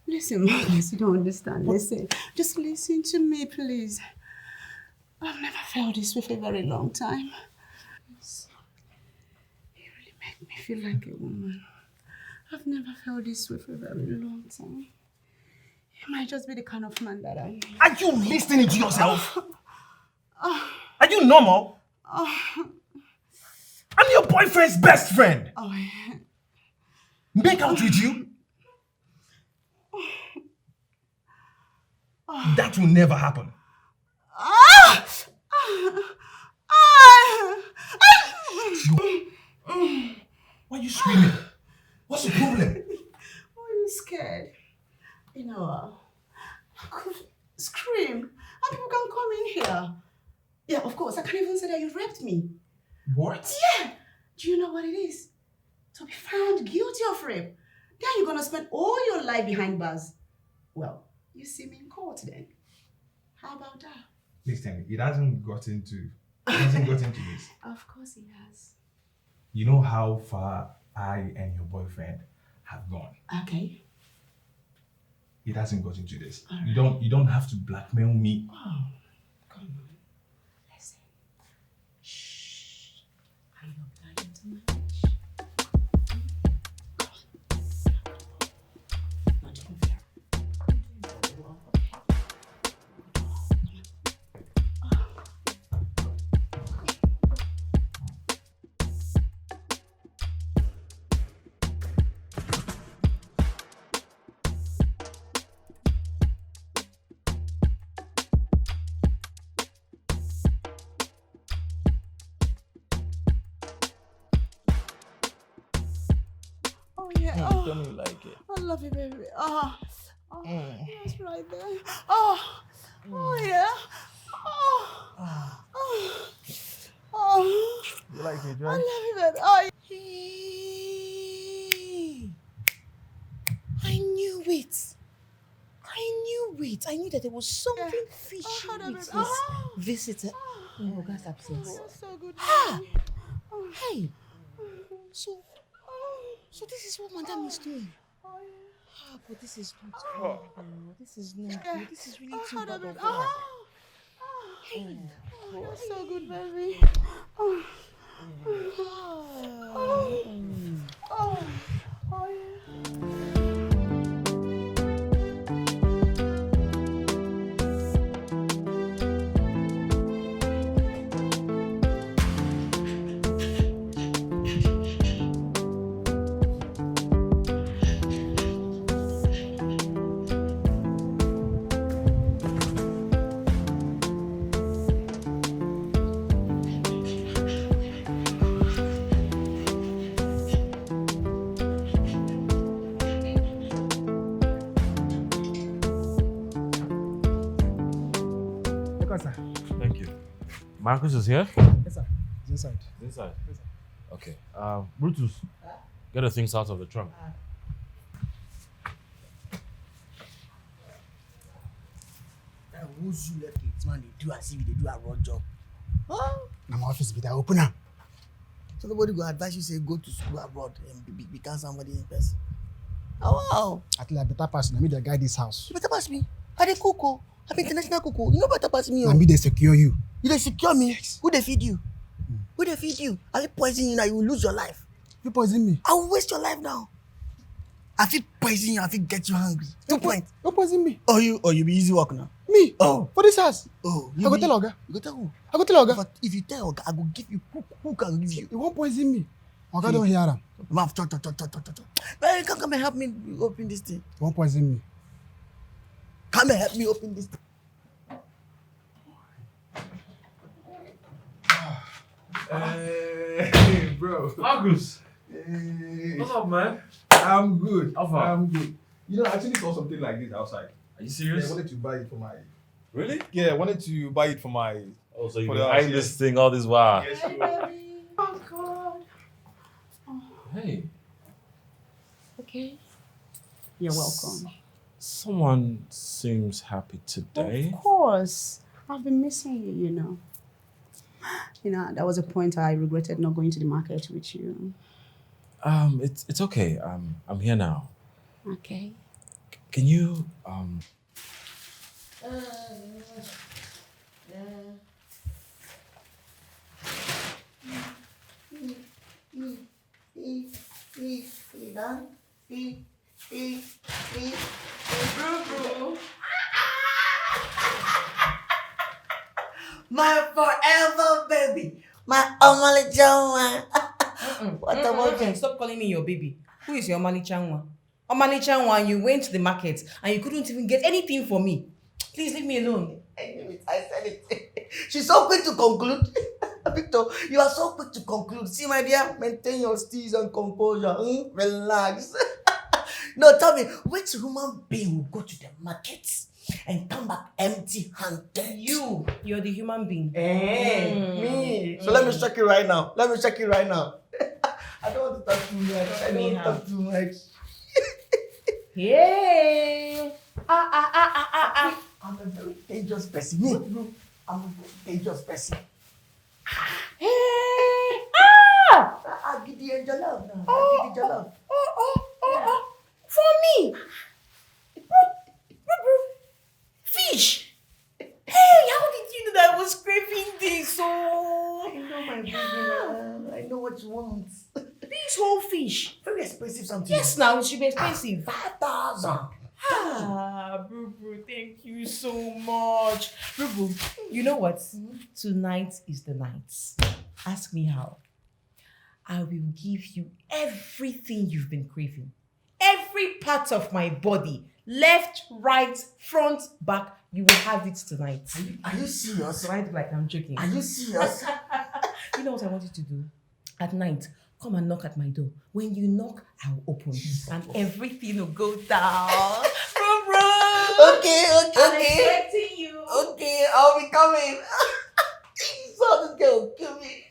Listen, Marcus, you don't understand. Listen, just listen to me, please. I've never felt this way for a very long time. You really make me feel like a woman. I've never felt this way for a very long time. You might just be the kind of man that I need. Are you listening to yourself? Are you normal? I'm your boyfriend's best friend. Oh, yeah. Make out with you? That will never happen. Ah! Why are you screaming? What's the problem? Oh, I'm scared. You know, I could scream and people can come in here. Yeah, of course. I can't even say that you raped me. What? Yeah. Do you know what it is? To be found guilty of rape. Then you're going to spend all your life behind bars. Well, you see me in court then. How about that? Please tell me, it hasn't gotten to this. Of course it has. You know how far I and your boyfriend have gone. Okay. It hasn't gotten to this. All You don't have to blackmail me. Oh, come on. Listen. Shh. I love lying too much. Not even fair. Oh yeah. Oh, Tell me you like it. I love you, baby. That's right there. Oh yeah. Oh. You like it, I right? love you, baby. Oh. I knew it. I knew that there was something fishy Oh, with baby. this visitor. Oh, God's absence. That's so good. Ah! baby. Oh. Hey, so this is what Madam is doing. Oh, yeah. Ah, but this is not good. This is not good. This is really too bad of her. Oh. Hey. Oh, you're so good, baby. Oh. Oh. Oh. Oh, yeah. Thank you. Marcus is here? Yes, sir. It's inside. Inside. Okay. Brutus, get the things out of the trunk. Who's you left it, man? They do as if they do a raw job. Now my office be there. Open up. So nobody go advise you say go to school abroad and become somebody in person. Oh wow! At least I better pass. Let me the guy this house. You better pass me. I dey cook oh. I'm international cook oh. You know better pass me oh. Let me they secure you. You dey secure me. Yes. Who dey feed you? Who dey feed you? I will poison you now. You will lose your life. You poison me. I will waste your life now. I fit poison you. I fit get you hungry. 2 points. You poison me. Oh you be easy work now. Me? Oh. For this house. Oh. I go tell Oga. You go tell who? I go tell Oga. But if you tell Oga, I go give you who can give you. You won't poison me. Oga don't hear him. Mouth cho. Well, you can come and help me open this thing. You won't poison me. Come and help me open this thing. Hey, bro. Marcus! Hey. What's up, man? I'm good. How far? I'm good. You know, I actually saw something like this outside. Are you Yeah, serious? I wanted to buy it for my. Really? Yeah, I wanted to buy it for my. Oh, so you've For been the eyeing house, this thing all this while. Yes, Hey, baby. Oh, God. Hey, Okay. You're welcome. someone seems happy today. Of course. I've been missing you, you know. You know, there was a point I regretted not going to the market with you. It's okay. I'm here now. Okay. Can you My forever baby. My Omali Jama. What the boyfriend? Stop calling me your baby. Who is your Omali Chanwa? Omali Chanwa, you went to the market and you couldn't even get anything for me. Please leave me alone. I knew it. I said it. She's so quick to conclude. Victor, you are so quick to conclude. See, my dear, maintain your steeze and composure. Relax. No, tell me, which human being will go to the market and come back empty-handed? You're the human being. Me. So let me check it right now. I don't want to talk too much. I don't want to talk too much. Yeah. I'm a very dangerous person. Me. I'm a very dangerous person. Hey. I'll give the angel love now. I'll give the love. For me. Fish. Hey, how did you know that I was craving this? Oh, I know my baby. I know what you want. this whole fish. Very expensive something. Yes, now it should be expensive. 5,000. Boo, thank you so much. Boo, you know what? Tonight is the night. Ask me how. I will give you everything you've been craving. Every part of my body. Left, right, front, back. You will have it tonight. Are you serious? So I look like I'm joking. Are you serious? You know what I want you to do? At night, come and knock at my door. When you knock, I'll open. And everything will go down. Okay. I'm expecting you. Okay, I'll be coming. So this girl will kill me.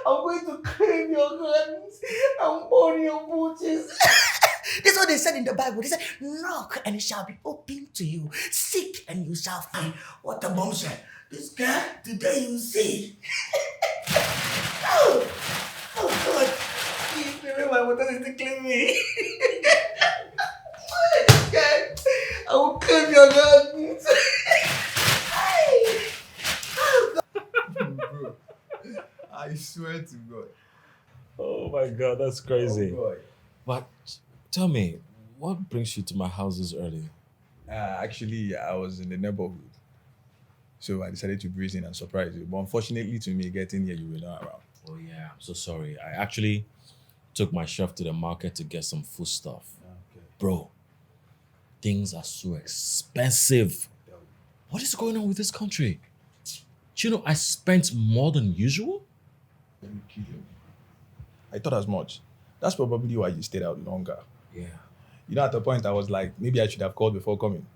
I'm going to claim your guns and burn your booties. This is what they said in the Bible. They said, knock and it shall be opened to you. Seek and you shall find. What a bombshell. This girl, today you see. Oh God. Please, remember my water is tickling me. This guy, I will claim your guns. Bro, I swear to God. Oh my God, that's crazy. Oh boy. But tell me, what brings you to my house this early? Actually, I was in the neighborhood. So I decided to breeze in and surprise you. But unfortunately to me, getting here, you were not around. Oh yeah, I'm so sorry. I actually took my chef to the market to get some food stuff. Okay. Bro, things are so expensive. What is going on with this country? Do you know I spent more than usual? Are you kidding? I thought as much. That's probably why you stayed out longer. Yeah. You know, at the point I was like, maybe I should have called before coming.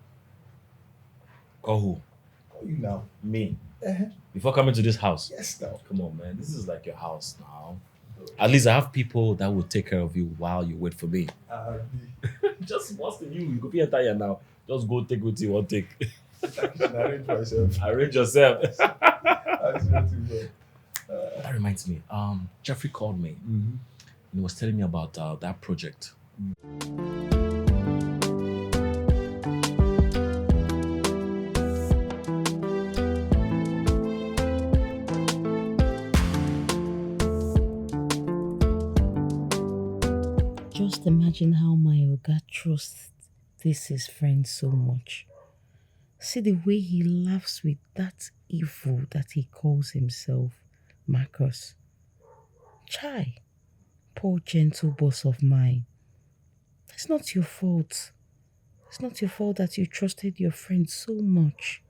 Call who? Call you now. Me. Before coming to this house? Yes, now. Come on, man. This is like your house now. At least I have people that will take care of you while you wait for me. Just what's the you? You could be a tire now. Just go take what you want to take. Arrange myself. Arrange yourself. I swear to God. That reminds me. Jeffrey called me. Mm-hmm. He was telling me about that project. Just imagine how my Oga trusts this his friend so much. See the way he laughs with that evil that he calls himself, Marcus. Chai, poor gentle boss of mine. It's not your fault. It's not your fault that you trusted your friend so much.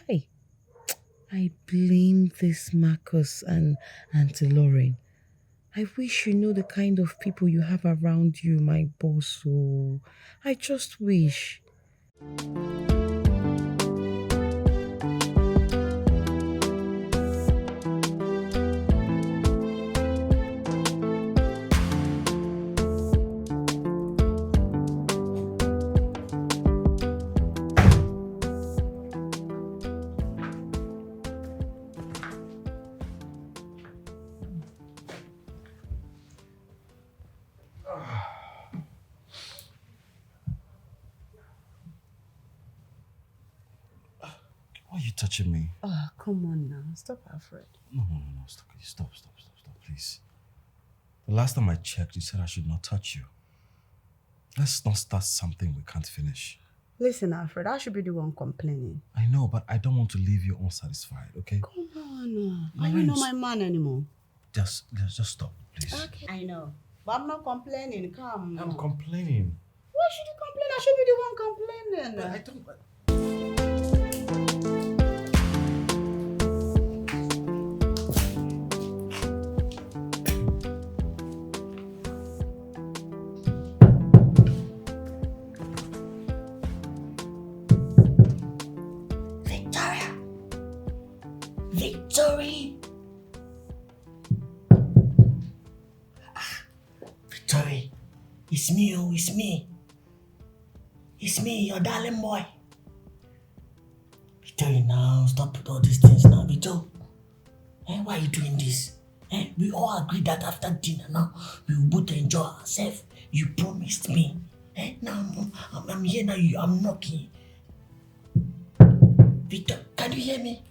Hey, I blame this Marcus and Auntie Lauren. I wish you knew the kind of people you have around you, my boss. Oh, I just wish. Why are you touching me? Oh, come on now. Stop, Alfred. No. Stop, please. The last time I checked, you said I should not touch you. Let's not start something we can't finish. Listen, Alfred, I should be the one complaining. I know, but I don't want to leave you unsatisfied, okay? Come on. Are you not my man anymore? Just stop, please. Okay. I know. But I'm not complaining. Come on. I'm complaining. Why should you complain? I should be the one complaining. I don't... Victory! Victory! It's me, oh, it's me. It's me, your darling boy. Victory, now stop with all these things now, Victor. Why are you doing this? We all agreed that after dinner now, we will both enjoy ourselves. You promised me. Now I'm here now, I'm knocking. Victor, can you hear me?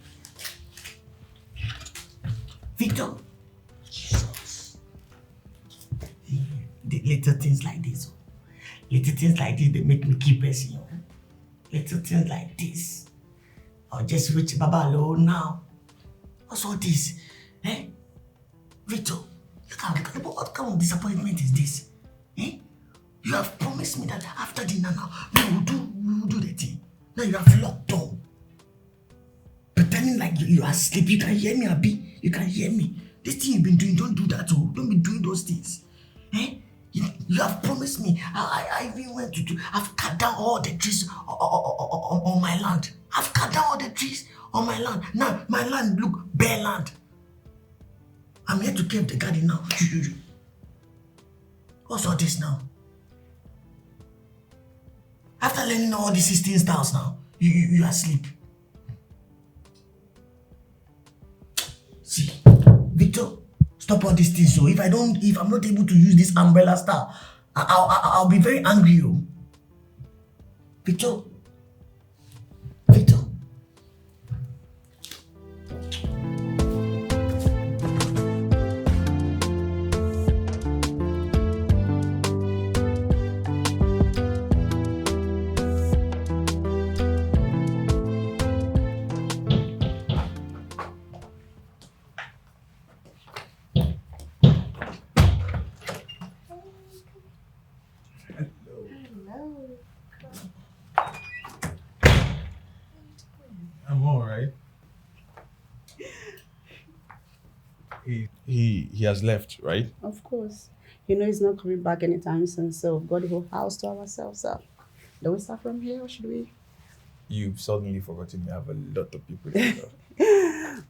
Victor. Jesus. The little things like this. Little things like this, they make me keep pressing. Little things like this. I'll just reach Baba alone now. What's all this? Victor, what kind of disappointment is this? You have promised me that after dinner now, we will do the thing. Now you have locked door. Pretending like you are asleep. You can hear me, Abi. You can hear me. This thing you've been doing, don't do that. Oh. Don't be doing those things. You have promised me. I even went to I've cut down all the trees on my land. I've cut down all the trees on my land. Now my land look bare land. I'm here to keep the garden now. What's all this now? After learning all these 16 styles now, you are asleep. See, Victor, stop all these things. So if I'm not able to use this umbrella style, I'll be very angry. Oh. Victor. I'm all right. He has left, right? Of course. You know he's not coming back anytime soon, so we've got the whole house to ourselves up. Do we start from here or should we? You've suddenly forgotten you have a lot of people here.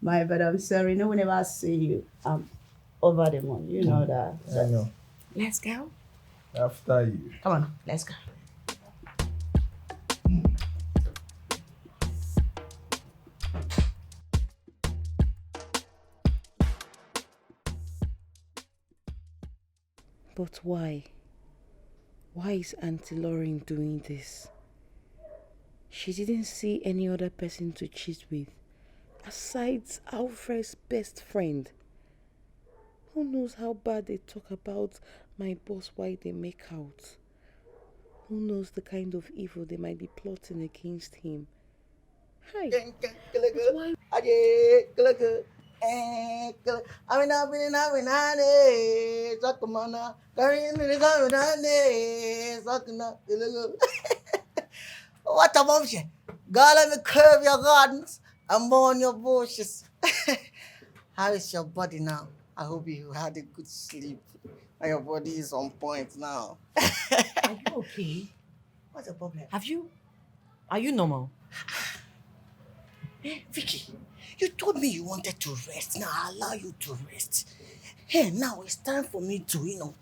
My bad, I'm sorry. No, whenever I see you, I'm over the moon. You know that. I know. Let's go. After you. Come on, let's go. But why? Why is Auntie Lauren doing this? She didn't see any other person to cheat with, aside Alfred's best friend. Who knows how bad they talk about my boss while they make out? Who knows the kind of evil they might be plotting against him? Hi. Why? What a bombshell. God, let me curve your gardens and mourn your bushes. How is your body now? I hope you had a good sleep. And your body is on point now. Are you okay? What's the problem? Are you normal? Hey, Vicky, you told me you wanted to rest. Now I allow you to rest. Hey, now it's time for me to,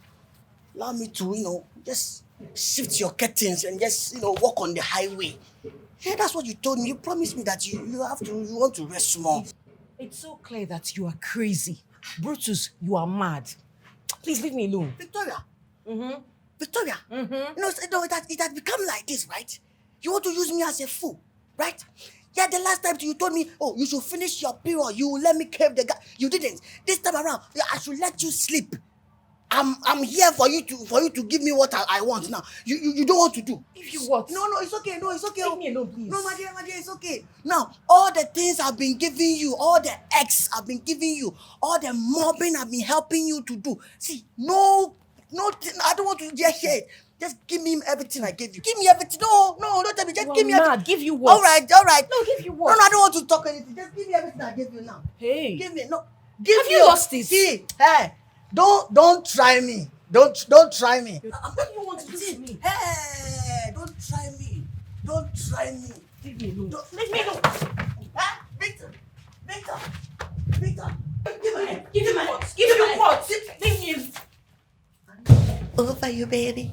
allow me to, just shift your curtains and just, walk on the highway. Hey, that's what you told me. You promised me that you want to rest more. It's so clear that you are crazy. Brutus, you are mad. Please leave me alone. Victoria. Mm-hmm. Victoria. Mm-hmm. It has become like this, right? You want to use me as a fool, right? Yeah, the last time you told me, oh, you should finish your period. You will let me curve the guy. You didn't. This time around, I should let you sleep. I'm here for you to give me what I want now. You don't want to do. If you what? No, it's okay. No, it's okay. Leave me alone, please. No, my dear, it's okay. Now, all the things I've been giving you, all the eggs I've been giving you, all the mobbing I've been helping you to do. See, no, I don't want to just hear it. Just give me everything I gave you. Give me everything. No, don't tell me. Just give me everything. Give you what? All right. No, give you what? No, I don't want to talk anything. Just give me everything I gave you now. Hey. Give me, no. Give Have me you lost this? See, hey, don't try me. Don't try me. What do you want to do to me? Hey, don't try me. Don't try me. Leave me alone. Leave me alone. Victor. Fire, baby.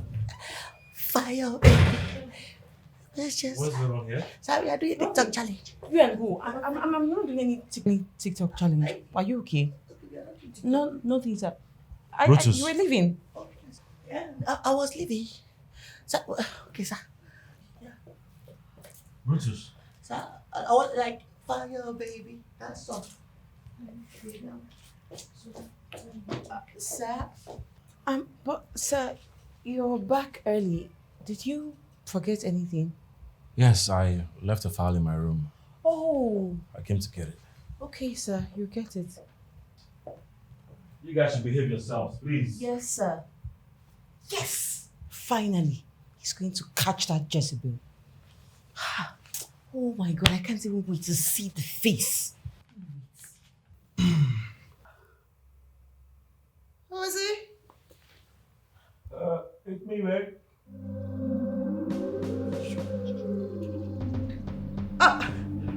Fire, baby. Let's just. What's going on here? Sorry, we are doing TikTok challenge. You and who? I'm not doing any TikTok challenge. Are you okay? No, nothing, sir. Brutus. You were leaving. Yeah, I was leaving. So, okay, sir. Brutus. So, I was like, fire, baby. That's all. Sir, but sir, you're back early. Did you forget anything? Yes, I left a file in my room. Oh, I came to get it. okay, sir. You get it. You guys should behave yourselves, please. Yes, sir. Yes! Finally, he's going to catch that Jezebel. Oh my God, I can't even wait to see the face. Who is he? It's me, man.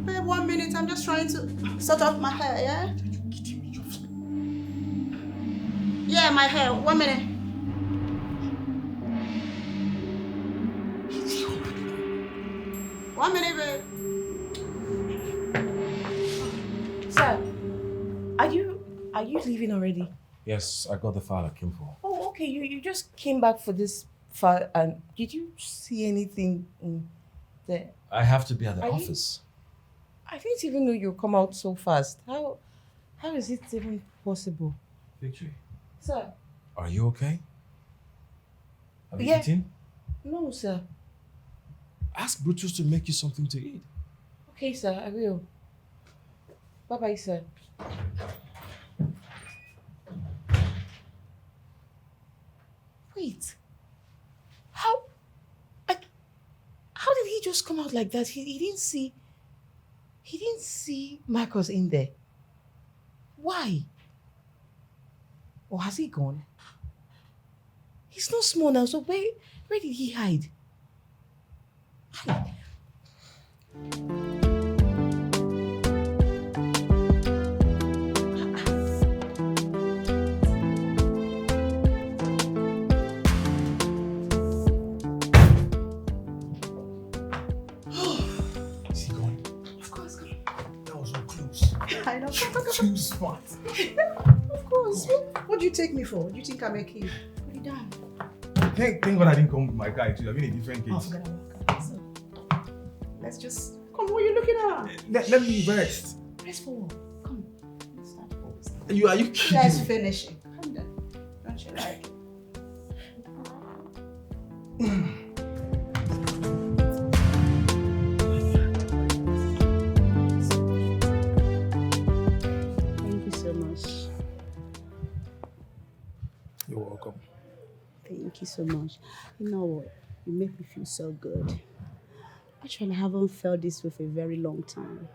Babe, 1 minute. I'm just trying to sort out my hair, yeah? Yeah, my hair. 1 minute. One minute, babe. Sir, are you leaving already? Yes, I got the file I came for. Oh, okay. You just came back for this file, and did you see anything in there? I have to be at the Are you- office. I didn't even know you come out so fast. How is it even possible? Victory, Sir, are you okay? Have you Yeah. eaten? no, sir. Ask Brutus to make you something to eat. Okay, sir, I will. Bye-bye, sir. Wait. How did he just come out like that? He didn't see Marcus in there. Why? Or has he gone? He's not small now, so where did he hide? Is he gone? Of course, That was so close. I know. Too smart. Of course. What do you take me for? Do you think I'm a kid? Put it down. Thank God I didn't come with my guy too. I've been a different Oh, case. forget about that. So, let's just come. What are you looking at? Let me rest. Press forward. Come. Let's start forward. Are you kidding? Let's finish it. Come down. Don't you like it? Thank you so much. You're welcome. Thank you so much. You know what? You make me feel so good. Actually, I haven't felt this way for a very long time.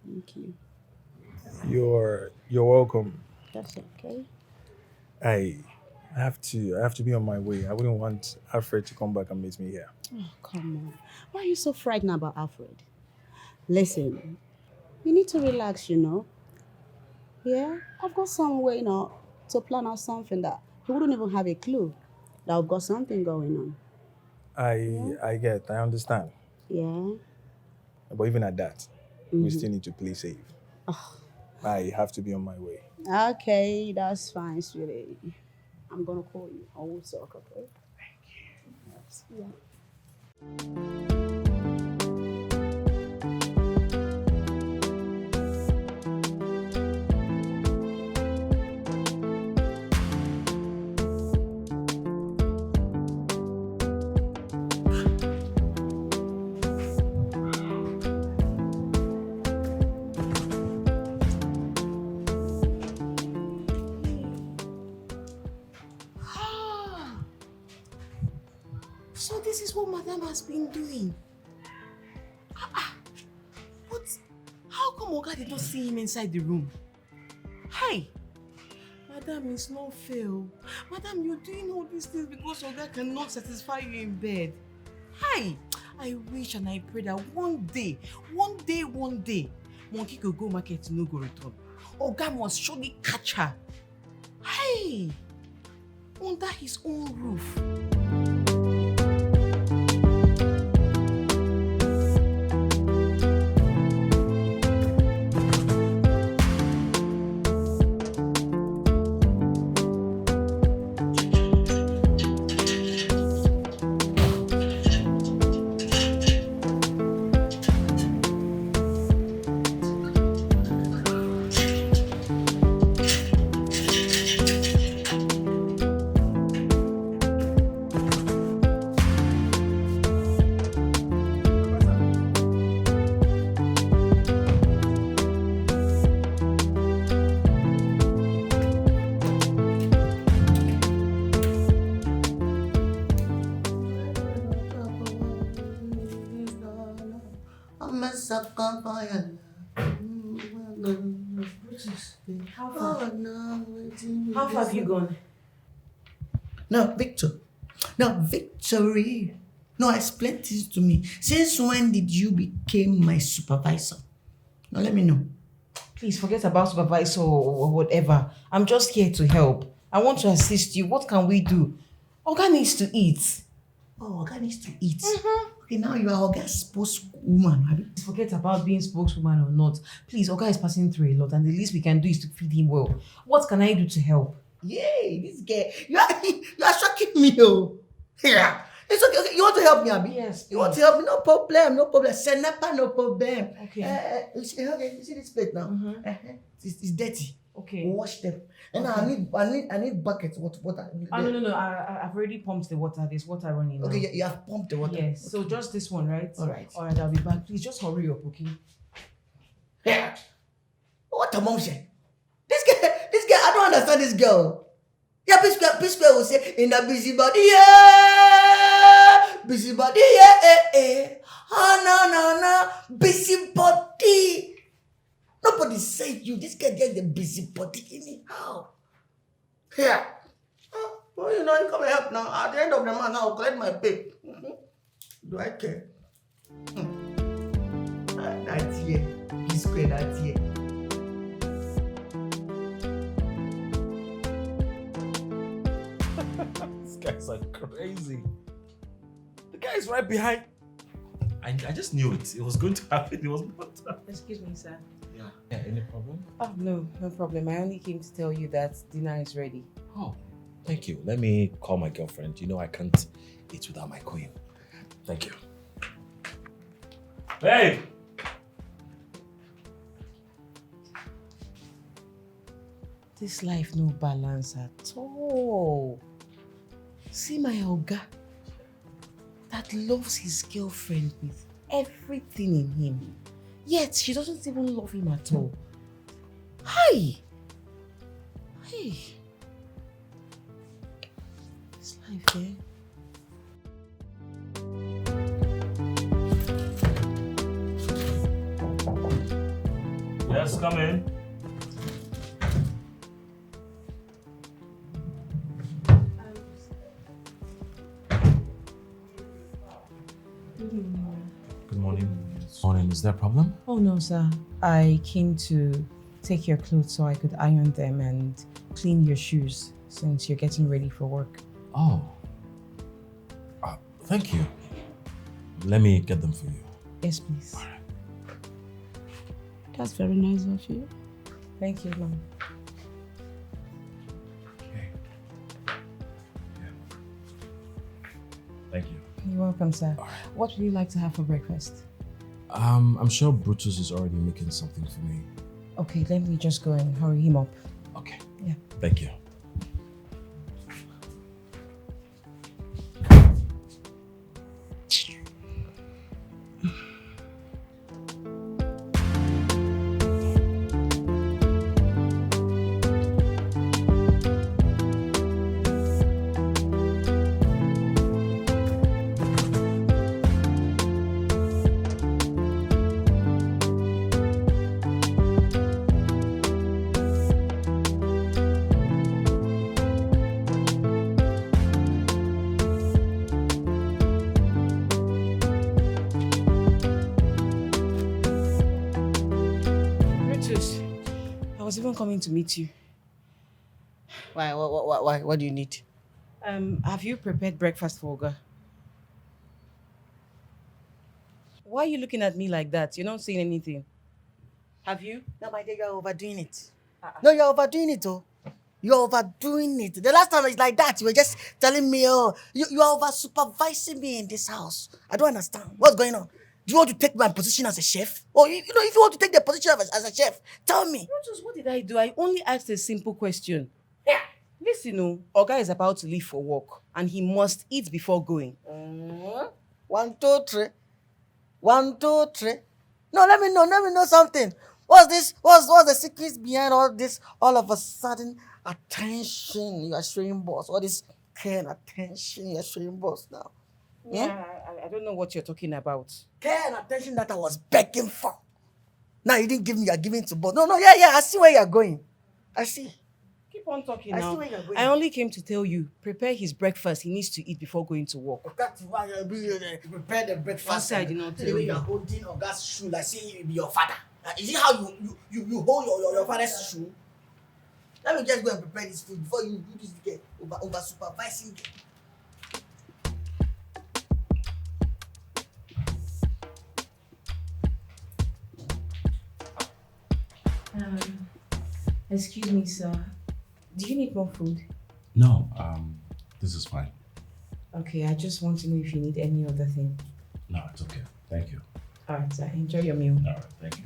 Thank you. You're welcome. That's okay. I have to be on my way. I wouldn't want Alfred to come back and meet me here. Oh, come on. Why are you so frightened about Alfred? Listen, you need to relax, you know. Yeah? I've got some way, to plan out something that he wouldn't even have a clue that I've got something going on. I understand. Yeah? But even at that, we still need to play safe. I have to be on my way. Okay, that's fine, sweetie. I'm gonna call you. I will talk, okay? Thank you. Yeah. So this is what Madame has been doing. What? How come Oga did not see him inside the room? Hey, Madame, it's not fair. Madame, you're doing all these things because Oga cannot satisfy you in bed. Hey, I wish and I pray that one day, Monkey could go market to no go return. Oga must surely catch her. Hey. under his own roof. I'm a sucker for your love. How Oh, far? no, How far have you gone? No, Victor. No, Victory. No, explain this to me. Since when did you become my supervisor? Now let me know. Please forget about supervisor or whatever. I'm just here to help. I want to assist you. What can we do? Oga needs to eat. Oh, Oga needs to eat. Okay, now you are Oga's spokeswoman. Abi? Forget about being spokeswoman or not. Please, Oga is passing through a lot, and the least we can do is to feed him well. What can I do to help? Yay, this guy. You are shocking me, oh. Yeah. It's okay, okay. You want to help me, Abi? Yes, You want to help me? No problem, no problem. Senapa, no problem. Okay. Okay, you see this plate now? It's dirty. Okay. Wash them. And now I need buckets. Water. No. I've already pumped the water. There's water running now. Okay, you have pumped the water. Yes. So Okay. just this one, right? All right. All right. I'll be back. Please just hurry up, okay? Yeah. What a mom said. This guy, I don't understand this girl. Yeah, P-Square will say, in the busybody, yeah. Busybody, yeah. No. Busybody. Nobody said you. This guy gets the busybody anyhow. Yeah. Well, you come and help now. At the end of the month, I'll collect my pay. Do I care? That's here. P-Square, that's here. These guys are crazy. The guy is right behind. I just knew it. It was going to happen. It was not. Excuse me, sir. Yeah, any problem? Oh, no problem. I only came to tell you that dinner is ready. Oh, thank you. Let me call my girlfriend. You know I can't eat without my queen. Thank you. Hey! This life no balance at all. See my Oga that loves his girlfriend with everything in him. Yet she doesn't even love him at all. Hi! Hey! This life, eh? Yes, come in. Good morning. Morning. Is there a problem? Oh no, sir. I came to take your clothes so I could iron them and clean your shoes since you're getting ready for work. Oh. Thank you. Let me get them for you. Yes, please. That's very nice of you. Thank you, ma'am. Okay. Yeah. Thank you. You're welcome, sir. All right. What would you like to have for breakfast? I'm sure Brutus is already making something for me. Okay, let me just go and hurry him up. Okay. Yeah. Thank you. I was even coming to meet you. Why? What do you need? Have you prepared breakfast for Oga? Why are you looking at me like that? You're not saying anything. Have you? No, my dear, you're overdoing it. No, you're overdoing it, oh. You're overdoing it. The last time it's like that, you were just telling me, oh, you are over supervising me in this house. I don't understand. What's going on? Do you want to take my position as a chef? Or, if you want to take the position as a chef, tell me. Brutus, what did I do? I only asked a simple question. Yeah. Listen, Oga is about to leave for work and he must eat before going. 1, 2, 3. 1, 2, 3. No, let me know something. What's this? What's the secrets behind all this? All of a sudden, attention you are showing boss. All this care and attention you are showing boss now. Yeah, I don't know what you're talking about. Care and attention that I was begging for. Now you didn't give me, you're giving to boss. No, yeah, I see where you're going. I see. Keep on talking I see now. where you're going. I only came to tell you, prepare his breakfast. He needs to eat before going to work. That's why you're prepare the breakfast. Once I did not The tell way you. you're holding Oga's shoe like saying he be your father. Is it how you hold your father's shoe? Let me just go and prepare this food before you do this again. Over supervising. Excuse me, sir. Do you need more food? No, this is fine. Okay, I just want to know if you need any other thing. No, it's okay. Thank you. All right, sir. Enjoy your meal. All right, thank you.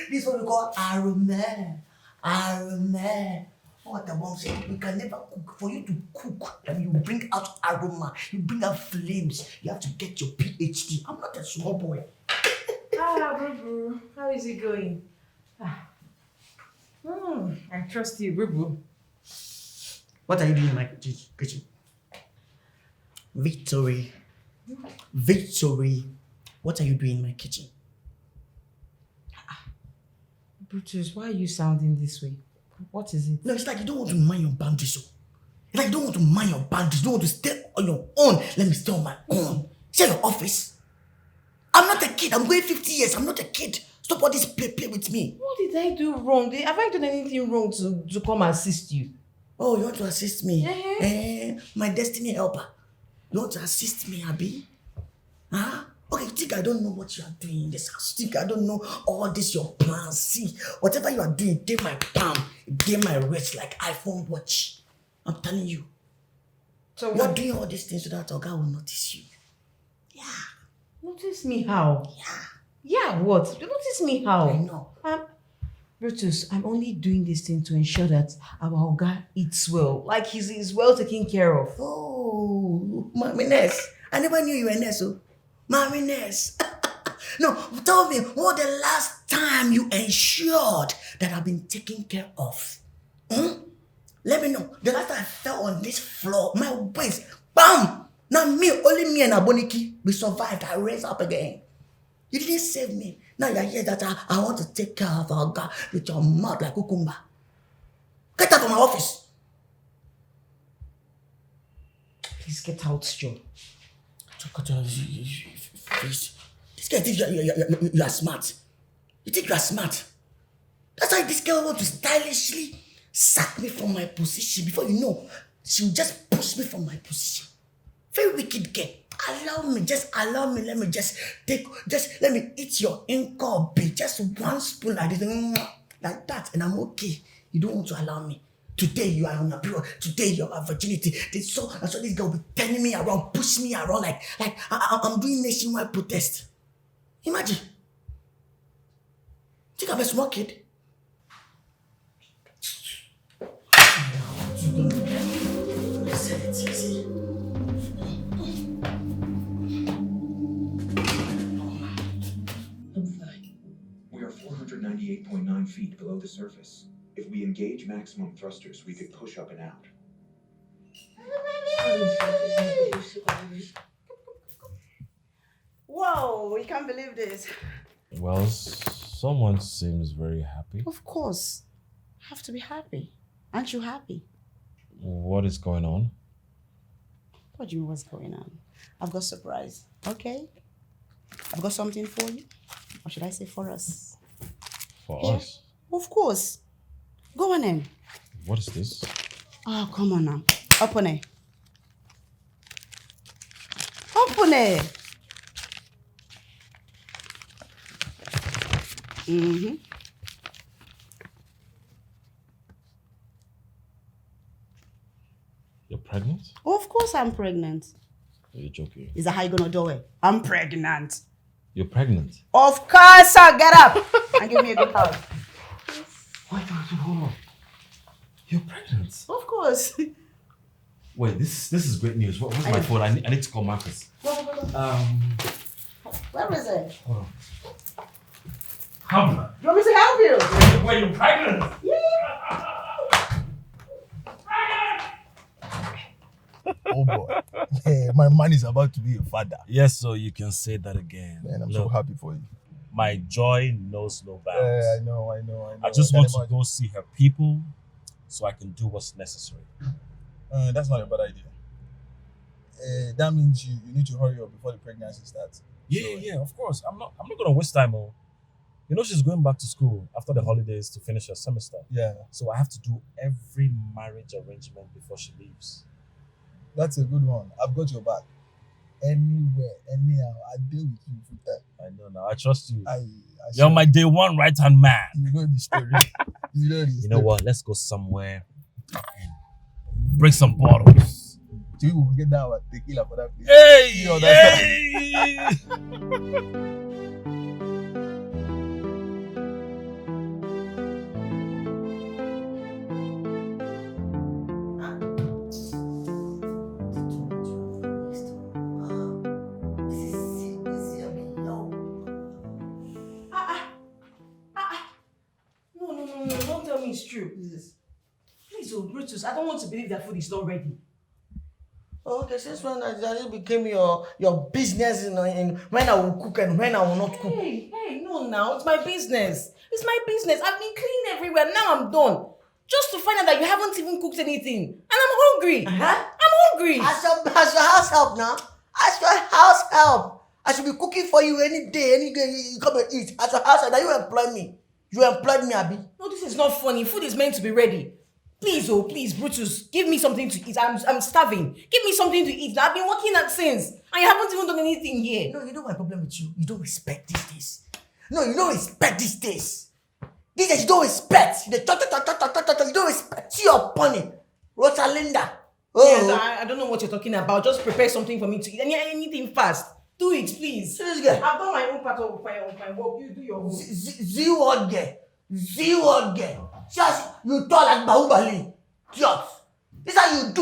This is what we call aroma. Aroma. What the mom said, we can never cook. For you to cook, and you bring out aroma, you bring out flames. You have to get your PhD. I'm not a small boy. Boo. How is it going? I trust you, Boo. What are you doing in my kitchen? Victory. What are you doing in my kitchen? Brutus, why are you sounding this way? What is it? No, it's like you don't want to mind your boundaries. It's like you don't want to mind your boundaries. You don't want to stay on your own. Let me stay on my own. Share your office. I'm not a kid. I'm going 50 years. I'm not a kid. Stop all this play with me. What did I do wrong? Have I done anything wrong to come assist you? Oh, you want to assist me? Yeah. My destiny helper. You want to assist me, Abby? Huh? Okay, you think I don't know what you are doing in this house? You think I don't know all this your plans? See, whatever you are doing, take my palm, take my wrist like iPhone watch. I'm telling you. So You are doing all these things so that Oga will notice you. Yeah. Notice me how? Yeah. Yeah, what? Notice me how? I know. Brutus, I'm only doing this thing to ensure that our Oga eats well. Like he's well taken care of. Oh, Mommy Ness. I never knew you were a nurse, oh. Mommy Ness. No, tell me, what the last time you ensured that I've been taken care of? Let me know. The last time I fell on this floor, my waist, bam! Now only me and Aboniki, we survived. I raised up again. You didn't save me. Now you're here that I want to take care of our God with your mouth like cucumber. Get out of my office. Please get out, Joe. This guy thinks you are smart. You think you are smart. That's why this girl wants to stylishly sack me from my position. Before you know, she'll just push me from my position. Very wicked girl. Allow me. Let me eat your inkobi. Just one spoon like this. Like that. And I'm okay. You don't want to allow me. Today you are on a period. Today you have virginity. So this girl will be turning me around, pushing me around like I'm doing nationwide protest. Imagine. Think I'm a small kid. feet below the surface. If we engage maximum thrusters, we could push up and out. Whoa, we can't believe this. Well, someone seems very happy. Of course. Have to be happy. Aren't you happy? What is going on? What do you mean what's going on? I've got a surprise. Okay? I've got something for you. Or should I say for us? For Here? us? Of course. Go on in. What is this? Oh, come on now. Open it. Open it. Mm-hmm. You're pregnant? Of course I'm pregnant. You're joking. Is that how you gonna do it? I'm pregnant. You're pregnant? Of course, sir. Get up and give me a good hug. Wait, hold on. You're pregnant? Of course. Wait, this is great news. Where's my phone? I need to call Marcus. Where is it? Hold on. Come on. You want me to help you? Wait, you're pregnant? Oh boy. Yeah, my man is about to be a father. Yes, so you can say that again. Man, I'm so happy for you. My joy knows no bounds. I know. I just want to go see her people so I can do what's necessary. That's not a bad idea. That means you need to hurry up before the pregnancy starts. Yeah, of course. I'm not gonna waste time. You know she's going back to school after the holidays to finish her semester. Yeah. So I have to do every marriage arrangement before she leaves. That's a good one. I've got your back. Anywhere, anyhow, I deal with you full time. I know now. I trust you. You're my day one right-hand man. You know the story. You know what? Let's go somewhere and break some bottles. So we will get down at tequila for that place. Hey! You understand? No, don't tell me it's true. Please, oh, Brutus, I don't want to believe that food is not ready. Okay, since when that became your business in when I will cook and when I will not cook? Hey, no, now it's my business. It's my business. I've been cleaning everywhere. Now I'm done. Just to find out that you haven't even cooked anything, and I'm hungry. I'm hungry. As your house help now. As your house help. I should be cooking for you any day you come and eat. As your house help, now you employ me. You employed me, Abi. No, this is not funny. Food is meant to be ready. Please, please, Brutus, give me something to eat. I'm starving. Give me something to eat. Now, I've been working at since, and you haven't even done anything here. No, you know my problem with you? You don't respect these days. No, you don't respect these days. These days you don't respect. You don't respect. See your pony. Rosalinda. Yes, I don't know what you're talking about. Just prepare something for me to eat. Anything fast. Do it, please. Serious girl. I've done my own part of my work. You do your own. Z-word girl. Just you talk like Bahubali. Just. This is how you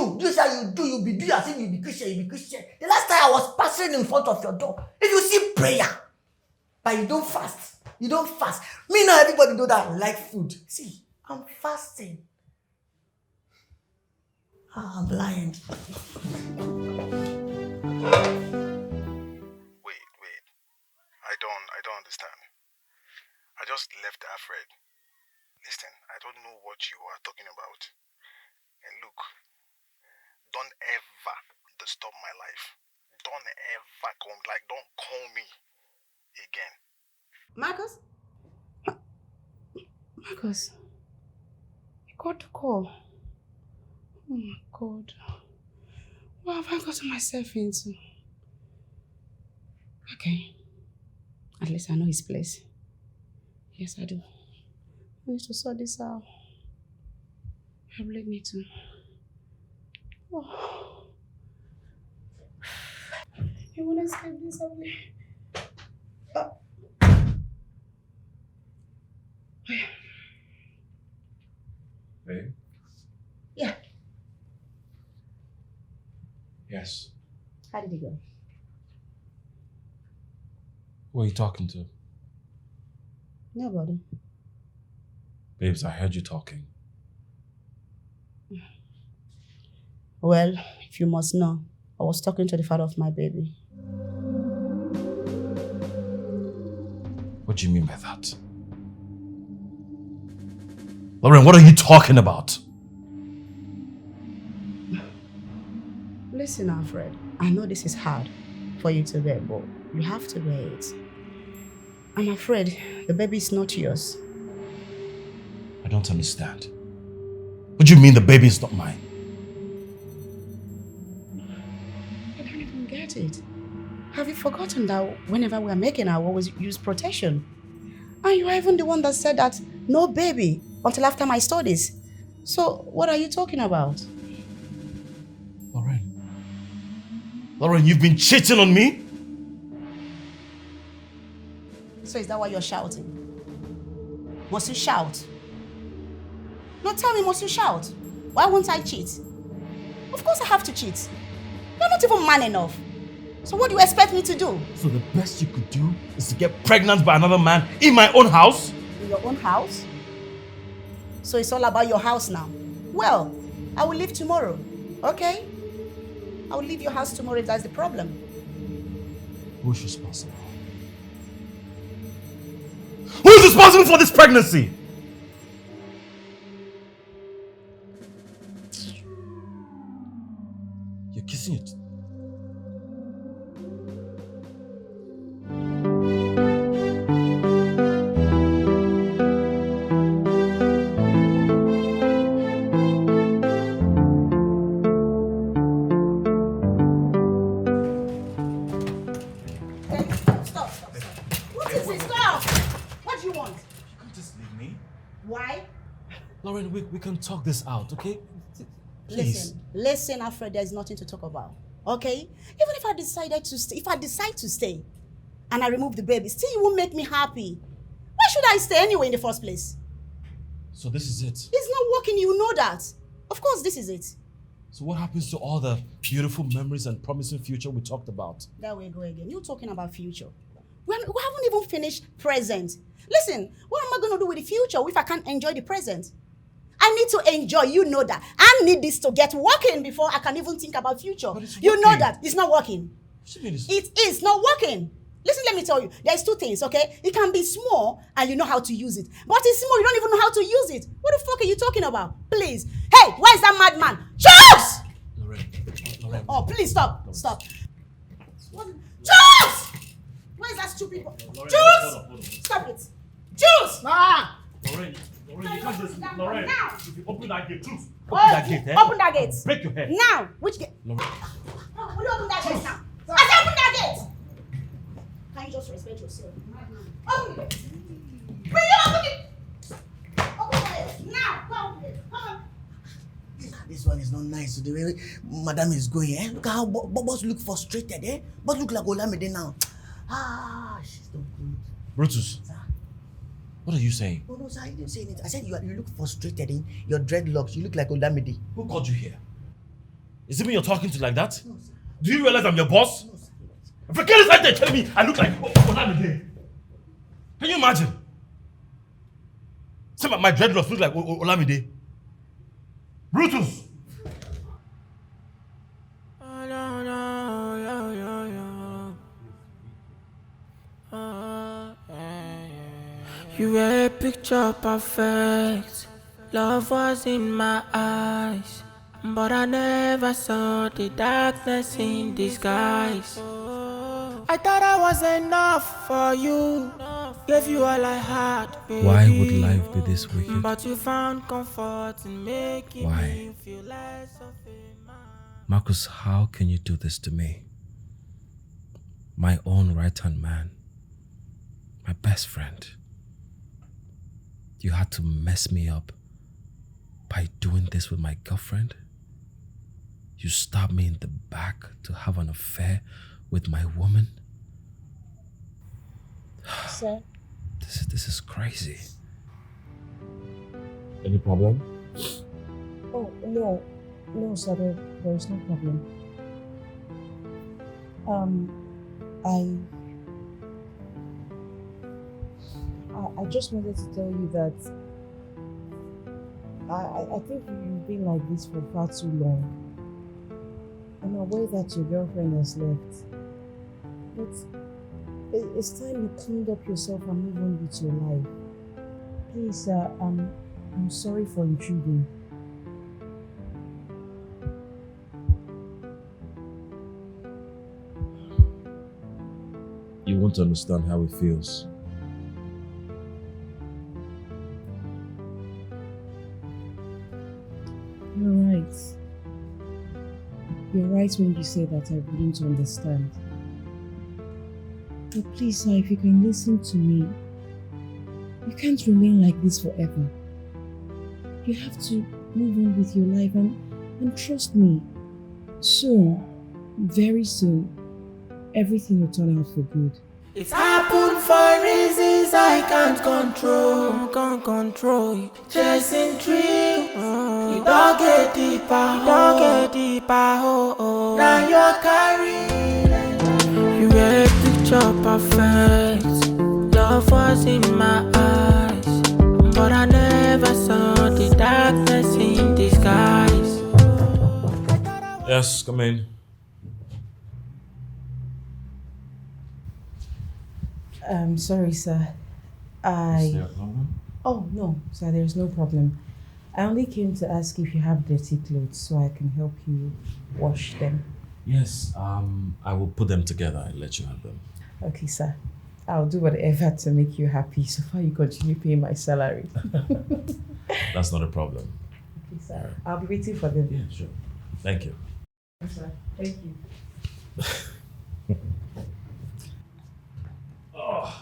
do. You be doing as if you be Christian. The last time I was passing in front of your door, if you see prayer, but you don't fast. Me now, everybody know that I like food. See, I'm fasting. I'm blind. Wait. I don't understand. I just left Alfred. Listen, I don't know what you are talking about. And look, don't ever disturb my life. Don't ever don't call me again. Marcus? Marcus? I got the call. Oh my God. What have I gotten myself into? Okay. At least I know his place. Yes, I do. I need to sort this out. I really need to. Oh. You want to escape this, Emily? Babe? Yeah. Yes. How did it go? Who are you talking to? Nobody. Babes, I heard you talking. Well, if you must know, I was talking to the father of my baby. What do you mean by that? Lauren, what are you talking about? Listen, Alfred, I know this is hard for you to bear, but you have to bear it. I'm afraid the baby is not yours. I don't understand. What do you mean the baby is not mine? I don't even get it. Have you forgotten that whenever we're making, I always use protection? And you are even the one that said that no baby until after my studies. So what are you talking about? Lauren, you've been cheating on me? So is that why you're shouting? Must you shout? No, tell me, must you shout? Why won't I cheat? Of course I have to cheat. You're not even man enough. So what do you expect me to do? So the best you could do is to get pregnant by another man in my own house? In your own house? So it's all about your house now. Well, I will leave tomorrow, okay? I will leave your house tomorrow if that's the problem. Who's responsible? Who's responsible for this pregnancy? You're kissing it. Stop. What is this? Stop! What do you want? You can't just leave me. Why? Lauren, we can talk this out, okay? Please. Listen, Alfred, there's nothing to talk about. Okay? Even if I decide to stay and I remove the baby, still you won't make me happy. Why should I stay anyway in the first place? So this is it. It's not working, you know that. Of course, this is it. So what happens to all the beautiful memories and promising future we talked about? There we go again. You're talking about future. We haven't even finished present. Listen, what am I going to do with the future if I can't enjoy the present? I need to enjoy, you know that. I need this to get working before I can even think about future. You know that. It's not working. It is not working. Listen, let me tell you. There's two things, okay? It can be small and you know how to use it. But it's small, you don't even know how to use it. What the fuck are you talking about? Please. Hey, where is that madman? Charles! Lauren. Oh, please stop. Stop. Charles! Where is that stupid boy? Jules! Stop it. Jules! Ah! Lauren, you can't just... Lauren, if you open that gate, Jules. Open that gate, eh? Open that gate. Break your head. Now. Which gate? Lauren. Will you open that gate now? I said open that gate! Can you just respect yourself? Open it. Will you open it? Open it. Now. Go open it. Come on. This one is not nice. The way Madam is going, eh? Look at how Boss look frustrated, eh? Boss look like Olamide now. She's not good. Brutus, what are you saying? No, sir, I didn't say anything. I said you look frustrated in your dreadlocks. You look like Olamide. Who called you here? Is it me you're talking to like that? No, sir. Do you realize I'm your boss? No, sir. Forget it, they're telling me I look like Olamide. Can you imagine? Some of my dreadlocks look like Olamide. Brutus! You were picture perfect. Love was in my eyes, but I never saw the darkness in disguise. I thought I was enough for you, gave you all I had, baby. Why would life be this wicked? But you found comfort in making Why? me feel less of a man. Marcus, how can you do this to me? My own right-hand man, my best friend. You had to mess me up by doing this with my girlfriend? You stabbed me in the back to have an affair with my woman? Sir? This is crazy. Any problem? Oh, no. No, sir, there is no problem. I just wanted to tell you that I think you've been like this for far too long. I'm aware that your girlfriend has left. But it's time you cleaned up yourself and move on with your life. Please, I'm sorry for intruding. You won't understand how it feels. You're right. You're right when you say that I wouldn't understand. But please, sir, if you can listen to me, you can't remain like this forever. You have to move on with your life and trust me. Soon, very soon, everything will turn out for good. It's happened for reasons I can't control. Chasing dreams, you don't get deeper, oh. Now you're carrying. You were a picture perfect, love was in my eyes, but I never saw the darkness in disguise. Yes, come in. Sorry, sir. Oh, no, sir, there's no problem. I only came to ask if you have dirty clothes so I can help you wash them. Yes, I will put them together and let you have them. Okay, sir. I'll do whatever to make you happy so far you continue paying my salary. That's not a problem. Okay, sir. I'll be waiting for them. Yeah, sure. Thank you. Yes, sir. Thank you. Oh.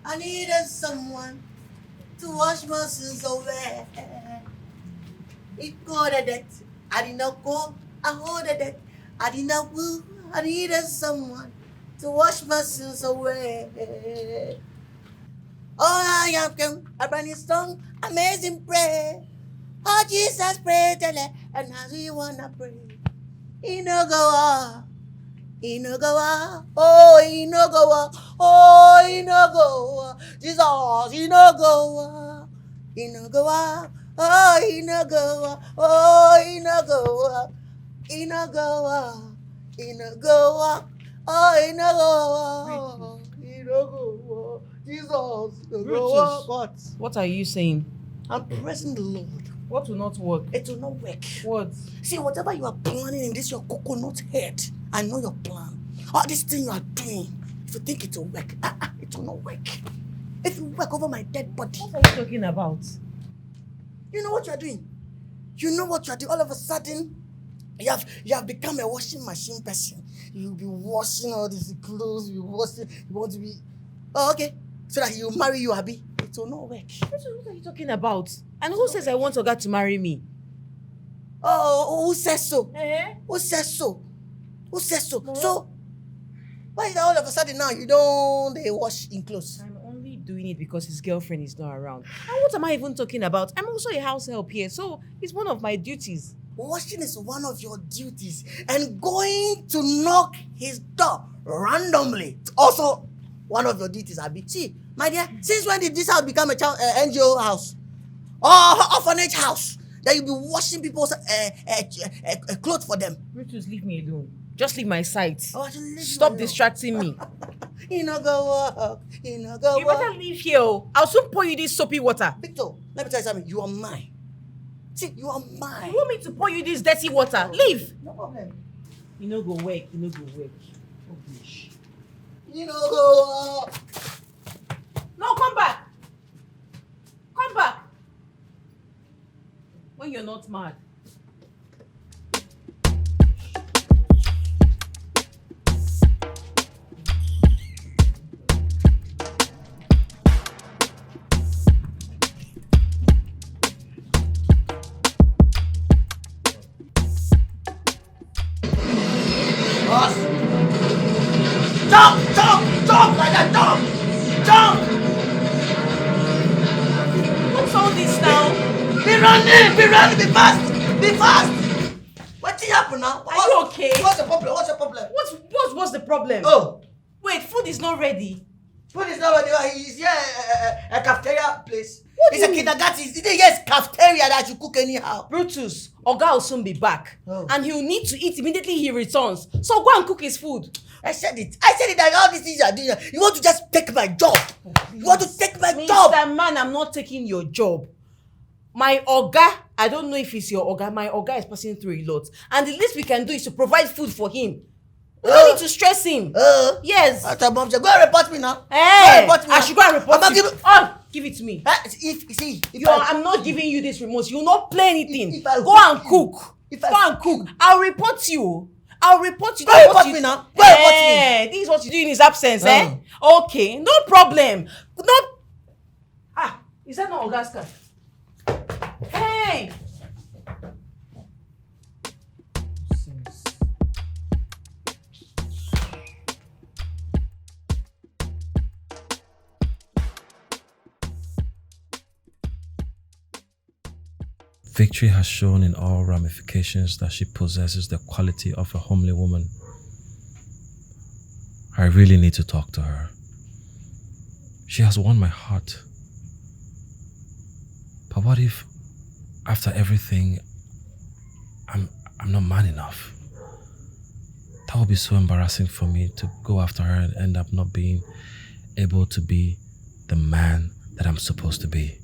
I needed someone to wash my sins away. It got a debt. I did not go. I hold a debt. I did not woo. I needed someone to wash my sins away. Oh, I am come a brand new song, amazing prayer. Oh, Jesus, pray, tell it, and as we wanna pray. Inogoa, Inogoa, oh, Inogoa, oh, Inogoa, Jesus, Inogoa, Inogoa, oh, Inogoa, oh, Inogoa, Inogoa, Inogoa, oh, Inogoa, Inogoa, Jesus, Inogoa. What are you saying? I'm praising the Lord. What will not work? It will not work. What? See, whatever you are planning in this your coconut head, I know your plan. All this thing you are doing, if you think it will work, it will not work. If you work over my dead body. What are you talking about? You know what you are doing? You know what you are doing? All of a sudden, you have become a washing machine person. You'll be washing all these clothes, you want to be... Oh, okay. So that he'll marry you, Abby. It will not work. What are you talking about? And who says I want Oga to marry me? Oh, who says so? Eh? Who says so? Who says so? No. So, why is that all of a sudden now you don't wash in clothes? I'm only doing it because his girlfriend is not around. And what am I even talking about? I'm also a house help here, so it's one of my duties. Washing is one of your duties, and going to knock his door randomly also one of your duties, Abby. See, my dear, since when did this house become a child NGO house or orphanage house that you be washing people's clothes for them? Just leave me alone. Just leave my sight. Oh, I should leave you Stop alone. distracting me. You know go work. You know go You work. better leave here. I'll soon pour you this soapy water. Victor, let me tell you something. You are mine. See, you are mine. You want me to pour you this dirty water? Leave. No problem. You know go work. You know go work. Oh, gosh. You know go work. No, come back. Come back. When you're not mad. run, be fast! Be fast! What's happening now? Are you okay? What's the problem? What's the problem? What's the problem? Oh! Wait, food is not ready. Food is not ready. Is here a cafeteria place? What It's do a you mean? kindergarten. Yes, cafeteria that you cook anyhow. Brutus, Oga will soon be back. Oh. And he'll need to eat immediately he returns. So go and cook his food. I said it that all these things you are doing. You want to just take my job. You want to take my Mr. job. Man, I'm not taking your job. My Oga, I don't know if it's your Oga. My Oga is passing through a lot. And the least we can do is to provide food for him. We don't need to stress him. Yes. Go and report me now. Hey, Go and report me I now. should go and report I'm you. not Give it to me. If I'm not giving you this remote. You will not play anything. If I Go and cook. Go and cook. I'll report you. I'll report you. Go and report me now. Go and report me. This is what you do in his absence, eh? Okay, no problem. Is that not Oga's car? Hey! Victory has shown in all ramifications that she possesses the quality of a homely woman. I really need to talk to her. She has won my heart. But what if, after everything, I'm not man enough? That would be so embarrassing for me to go after her and end up not being able to be the man that I'm supposed to be.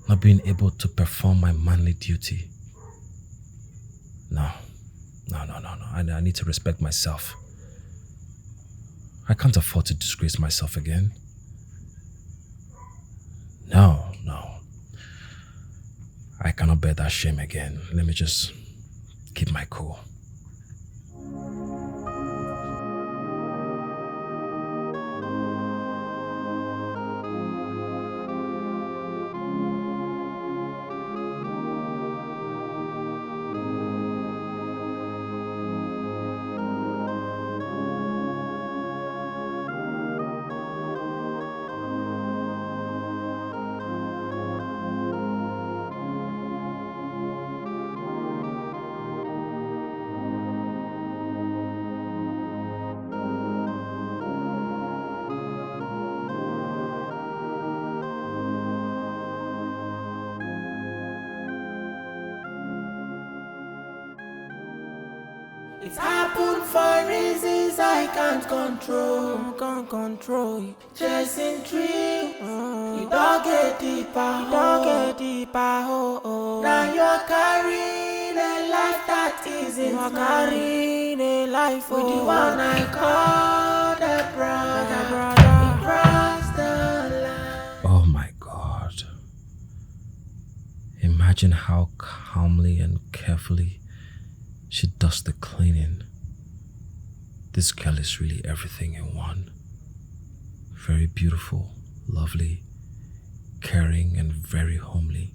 Not being able to perform my manly duty. No. I need to respect myself. I can't afford to disgrace myself again. No. I cannot bear that shame again. Let me just keep my cool. It's happened for reasons I can't control. Chasing thrill, you don't get deeper, oh. Now you're carrying a life that isn't mine. Carrying a life with the one I call the brother. He crossed the line. Oh my God. Imagine how calmly and carefully she does the cleaning. This girl is really everything in one. Very beautiful, lovely, caring, and very homely.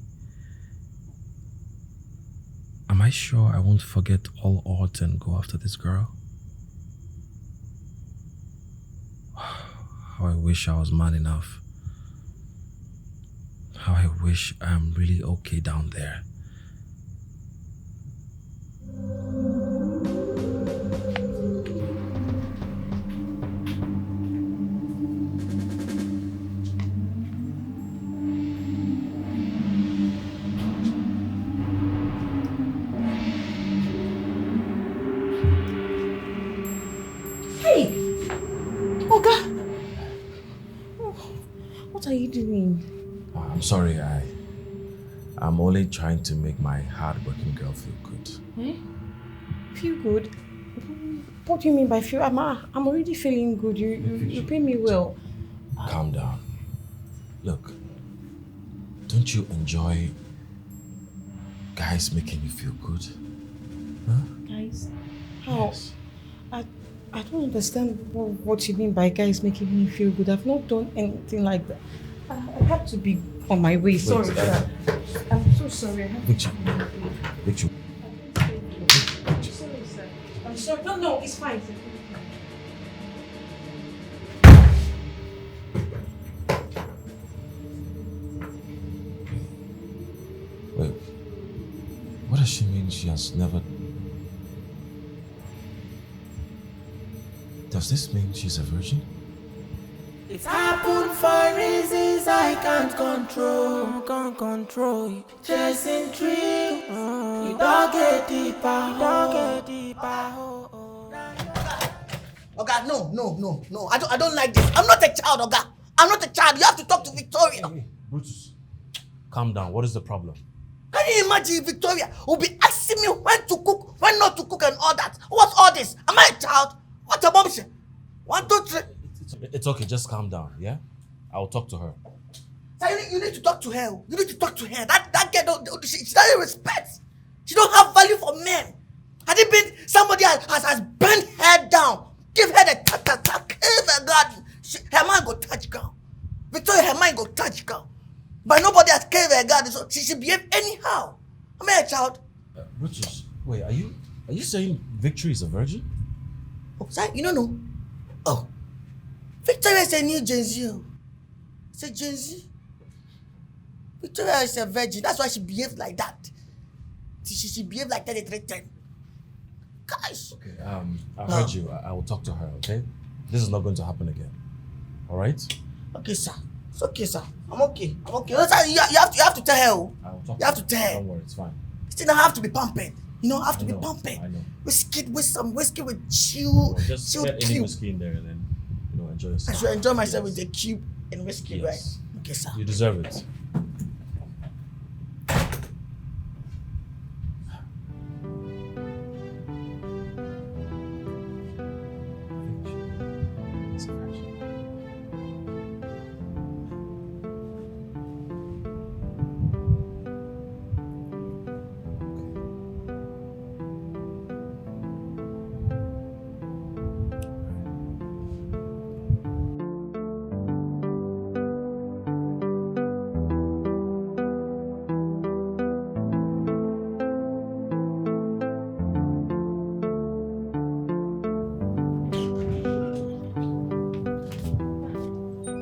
Am I sure I won't forget all odds and go after this girl? How I wish I was man enough. How I wish I'm really okay down there. Hey! Oga! What are you doing? I'm sorry, I'm only trying to make my hard-working girl feel good. Eh? Feel good? What do you mean by feel? I'm already feeling good. You pay me well. Calm down. Look, don't you enjoy guys making you feel good? Huh? Guys? How? Yes. I don't understand what you mean by guys making me feel good. I've not done anything like that. I have to be on my way. Sorry, sir. I'm so sorry. I have Victor. to be on my way. Victor. Sorry, sir. I'm sorry. No, it's fine, sir. Wait, does she mean she has never... Does this mean she's a virgin? It's happened for reasons I can't control it. Chasing dreams, you don't get deeper, Oga, no. I don't like this. I'm not a child, Oga. I'm not a child. You have to talk to Victoria. Hey, Brutus, calm down. What is the problem? Can you imagine Victoria will be asking me when to cook, when not to cook and all that? What's all this? Am I a child? What a bombshell. 1, 2, 3. It's okay. Just calm down, yeah? I will talk to her. So you need to talk to her. You need to talk to her. That girl, she doesn't respect. She don't have value for men. Had it been somebody has bent her down, give her the tap, give her garden, her mind go touch girl. Victoria, her mind go touch girl. But nobody has gave her garden, so she should behave anyhow. Am I a child? Brutus, wait, are you saying Victory is a virgin? Oh, sorry, you don't know. Oh, Victoria is a new Gen Z. It's a Gen Z. Victoria is a virgin. That's why she behaved like that. She behaved like 3310. Gosh. Okay, I heard you. I will talk to her, okay? This is not going to happen again. All right? Okay, sir. It's okay, sir. I'm okay. No, sir, you have to tell her. I will talk You have to tell her. Don't worry, it's fine. Still don't have to be pampered. You know, have to be I pampered. know. Whiskey with some whiskey with chill, Just chill get any cube. whiskey in there and then, enjoy I yourself. should enjoy myself Yes. with the cube and whiskey, Yes. right? Okay, sir. You deserve it.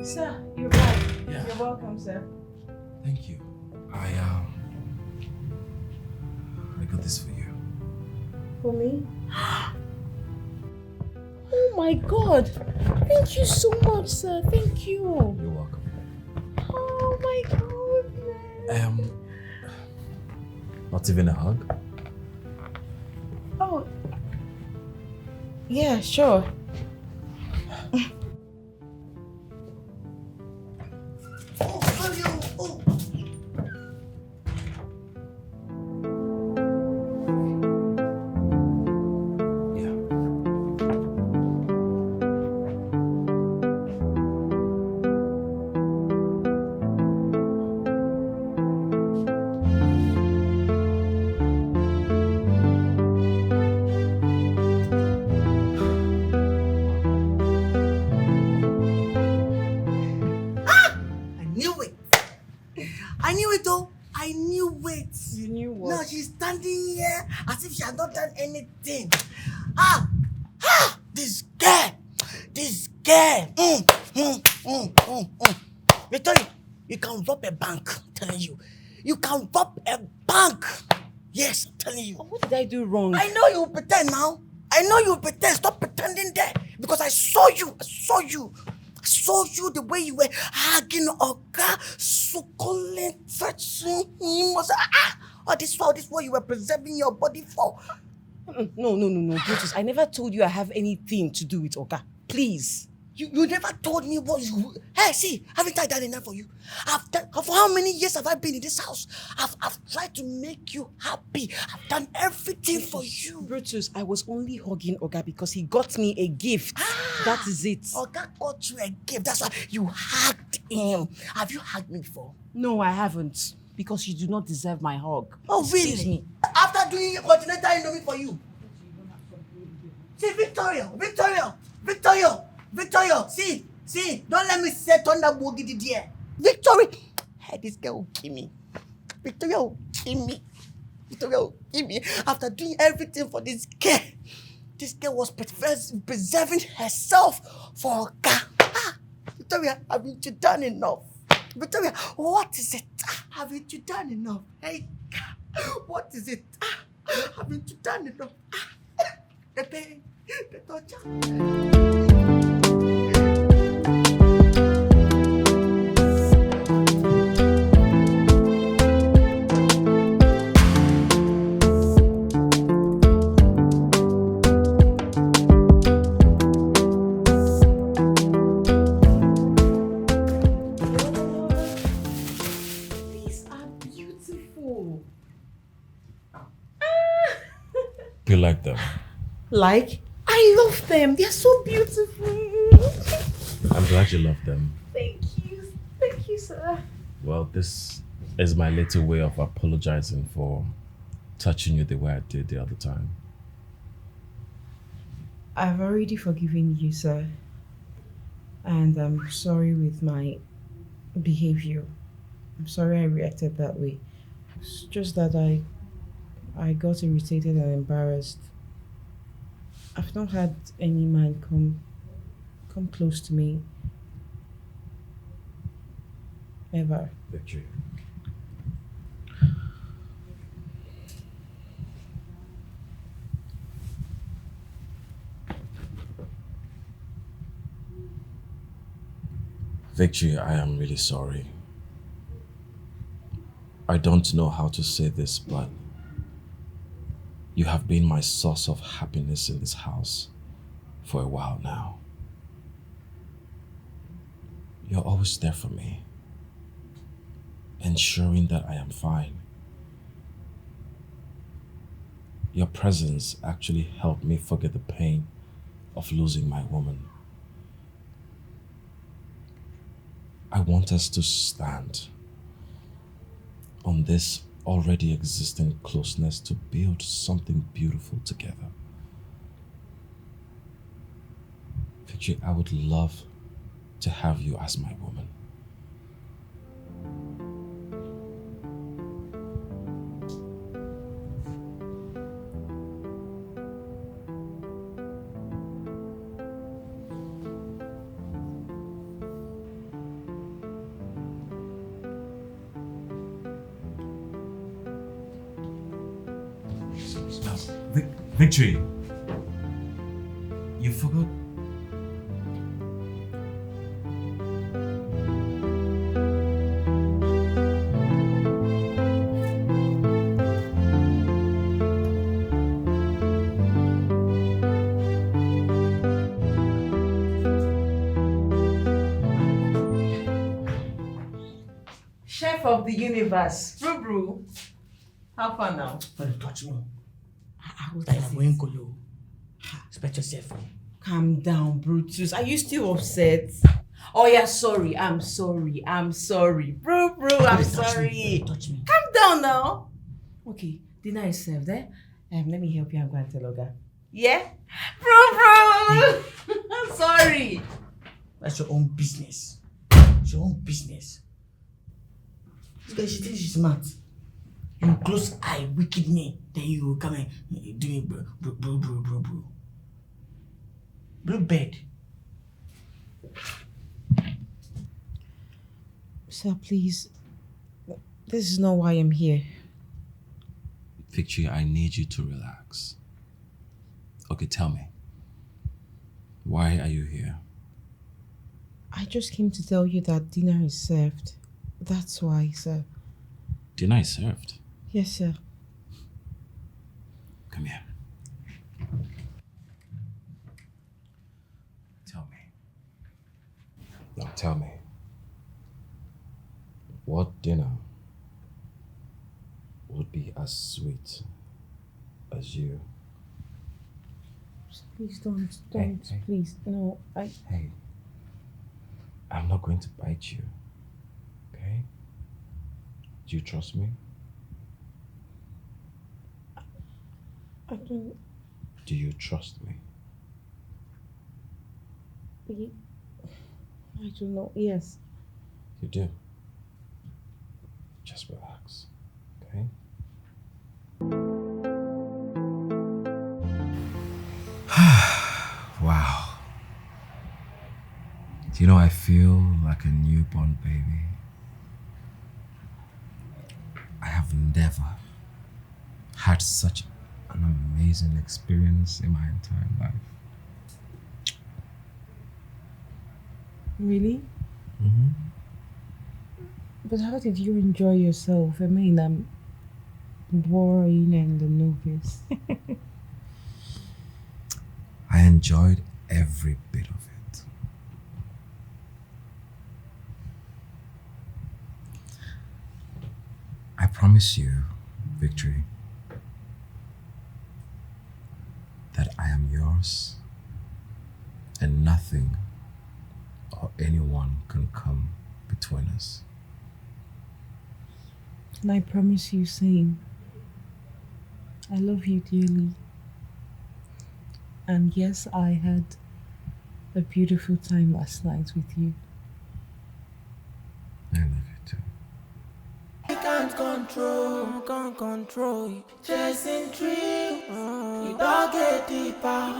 Sir, you're right. Yeah. You're welcome, sir. Thank you. I got this for you. For me? Oh my God! Thank you so much, sir. Thank you. You're welcome. Oh my goodness. Not even a hug? Oh. Yeah, sure. Yeah. I knew it though. I knew it. You knew what? Now she's standing here as if she has not done anything. This girl. Victoria, you can rob a bank, I'm telling you. You can rob a bank. Yes, I'm telling you. What did I do wrong? I know you pretend now. I know you pretend. Stop pretending there. Because I saw you. I saw you the way you were hugging Oga, suckling, touching him. This is what you were preserving your body for. No, Brutus. I never told you I have anything to do with Oga. Please. You never told me what you... Hey, see, haven't I done enough for you? For how many years have I been in this house? I've tried to make you happy. I've done everything for you. Brutus, I was only hugging Oga because he got me a gift. That is it. Oga got you a gift. That's why you hugged him. Have you hugged me before? No, I haven't. Because you do not deserve my hug. Oh, really? Excuse me. After doing a continental indomie for you. See, Victoria, see, don't let me say thunder boogie there. Victoria, hey, this girl will kill me. Victoria will kill me. After doing everything for this girl was preserving herself for a car. Victoria, haven't you done enough? Victoria, what is it? Haven't you done enough? Hey, What is it? Haven't you done enough? The pain, the torture. These are beautiful. You like them? Like, I love them. They're so beautiful. I'm glad you love them. Thank you. Thank you, sir. Well, this is my little way of apologizing for touching you the way I did the other time. I've already forgiven you, sir. And I'm sorry with my behavior. I'm sorry I reacted that way. It's just that I got irritated and embarrassed. I've not had any man come close to me. Ever. Victory. Victory, I am really sorry. I don't know how to say this, but you have been my source of happiness in this house for a while now. You're always there for me, ensuring that I am fine. Your presence actually helped me forget the pain of losing my woman. I want us to stand on this already existing closeness to build something beautiful together. Victory, I would love to have you as my woman. Victory, you forgot. Chef of the universe. Bru. How far now? Don't touch me. What Like is I'm it? going colo. Respect yourself. Calm down, Brutus. Are you still upset? Oh yeah, sorry. I'm sorry. I'm sorry. Bro, I'm Don't touch me. sorry. Don't touch me. Calm down now. Okay, dinner is served, eh? Let me help you and go and tell Oga. Yeah? Bro. I'm sorry. That's your own business. It's your own business. This guy, she thinks she's smart. You close eye, wicked me. Then you come and do me, bro. Blue bed. Sir, please. This is not why I'm here. Victory, I need you to relax. Okay, tell me. Why are you here? I just came to tell you that dinner is served. That's why, sir. Dinner is served. Yes, sir. Come here. Tell me. Now tell me. What dinner would be as sweet as you? Please don't, Hey. please. No, Hey, I'm not going to bite you. Okay? Do you trust me? I don't. Do you trust me? I don't know. Yes. You do. Just relax. Okay? Wow. Do you know I feel like a newborn baby? I have never had such an amazing experience in my entire life. Really? Mm-hmm. But how did you enjoy yourself? I mean, I'm boring and a novice. I enjoyed every bit of it. I promise you, Victory, that I am yours and nothing or anyone can come between us. And I promise you same. I love you dearly. And yes, I had a beautiful time last night with you. I love you too. I can't control you. Chasing dreams, you don't get deeper,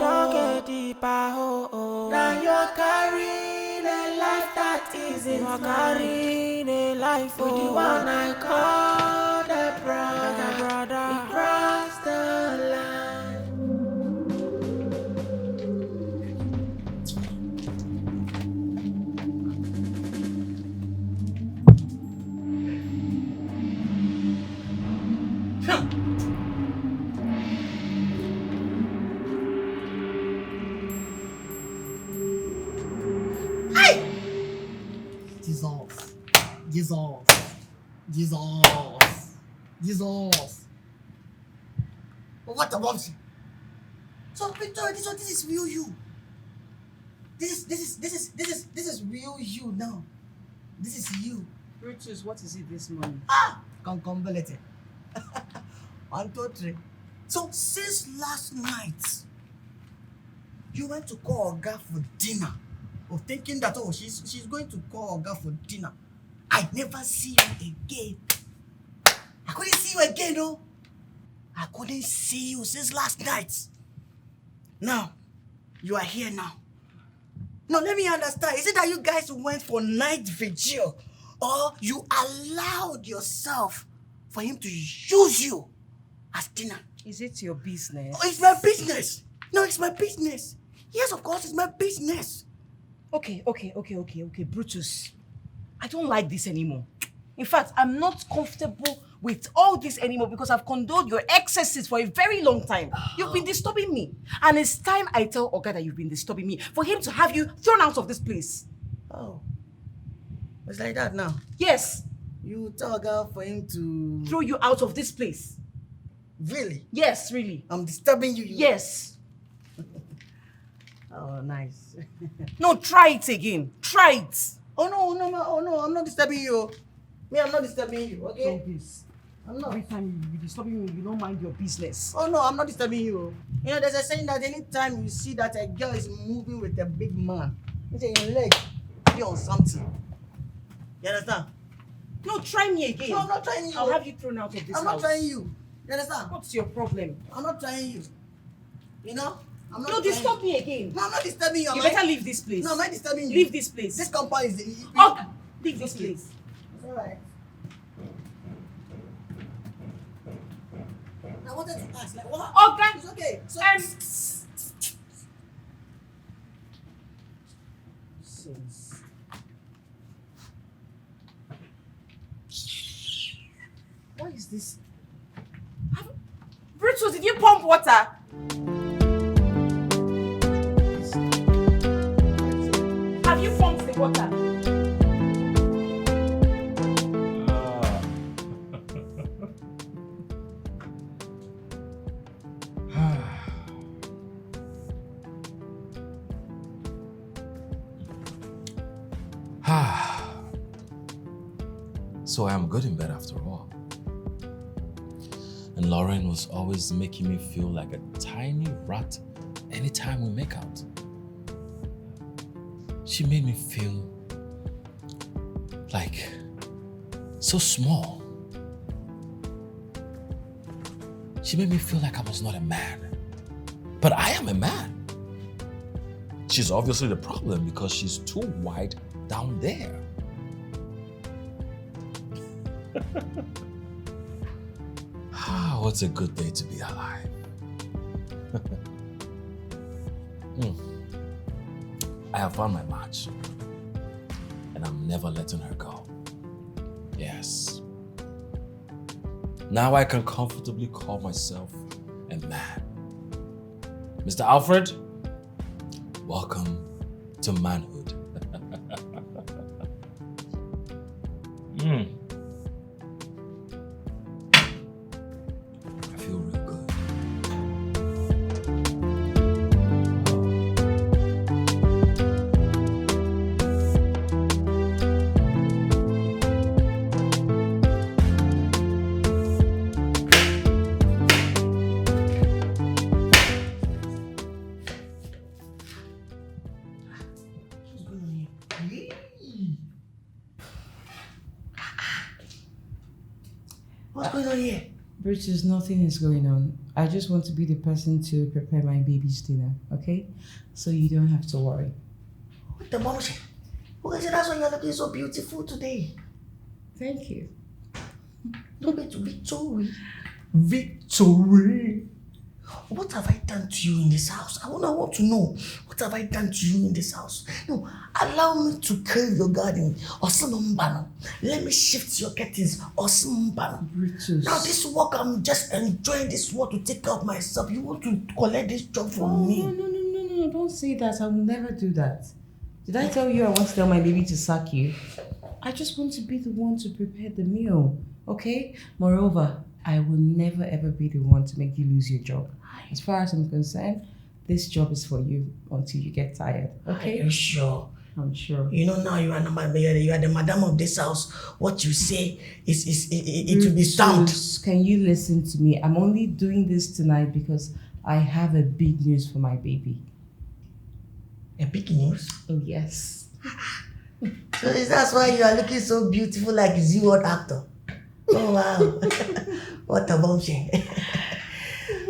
oh. Now you're carrying a life that isn't carrying a life, oh. With the one I call the brother, he crossed the line. Jesus. But what about you? So Victor, this is real you. This is real you now. This is you. Brutus, what is it this morning? Concombility. 1, 2, 3. So since last night, you went to call Oga for dinner, or thinking that she's going to call Oga for dinner. I never see you again. I couldn't see you again, no. I couldn't see you since last night. Now, you are here now. Now let me understand. Is it that you guys went for night vigil, or you allowed yourself for him to use you as dinner? Is it your business? Oh, it's my business. No, it's my business. Yes, of course, it's my business. Okay, Brutus. I don't like this anymore. In fact, I'm not comfortable with all this anymore because I've condoned your excesses for a very long time. You've been disturbing me. And it's time I tell Oga that you've been disturbing me for him to have you thrown out of this place. Oh. It's like that now. Yes. You tell Oga for him to throw you out of this place. Really? Yes, really. I'm disturbing you. Yes. Oh, nice. No, try it again. Try it. Oh no, I'm not disturbing you. Me, I'm not disturbing you, okay? So this. I'm not. Every time you be disturbing me, you don't mind your business. Oh no, I'm not disturbing you. You know, there's a saying that anytime you see that a girl is moving with a big man, you say your leg be on something. You understand? No, try me again. No, I'm not trying you. I'll have you thrown out of this I'm house. not trying you. You understand? What's your problem? I'm not trying you. You know? I'm not No, trying disturb you. me again. No, I'm not disturbing you. You better leave this place. No, am I disturbing you? Leave this place. This compound is... Oh, leave this place. It's alright. I wanted to ask, like, what? Okay. It's okay. So, What is this? Brutus, did you pump water? Have you pumped the water? So I am good in bed after all. And Lauren was always making me feel like a tiny rat anytime we make out. She made me feel like so small. She made me feel like I was not a man. But I am a man. She's obviously the problem because she's too wide down there. Oh, it's a good day to be alive. I have found my match. And I'm never letting her go. Yes. Now I can comfortably call myself a man. Mr. Alfred, welcome to manhood. I feel real good. What's going on here? Brutus, nothing is going on. I just want to be the person to prepare my baby's dinner, okay? So you don't have to worry. What the bullshit? Okay, so that's why you're looking so beautiful today. Thank you. Don't be too Victory. Victory. What have I done to you in this house? I want to know. What have I done to you in this house? No, allow me to curve your garden. Or some let me shift your curtains. Or some Brutus. Now this work, I'm just enjoying this work to take care of myself. You want to collect this job from me? No, don't say that. I will never do that. Did I tell you I want to tell my baby to suck you? I just want to be the one to prepare the meal, okay? Moreover, I will never ever be the one to make you lose your job. As far as I'm concerned, this job is for you until you get tired, okay? Are you sure? I'm sure. You know now you are the madam of this house. What you say it will be sound. Brutus, can you listen to me? I'm only doing this tonight because I have a big news for my baby. A big news? Oh, yes. So is that why you are looking so beautiful like a Z-World actor? Oh wow. What a bombshell.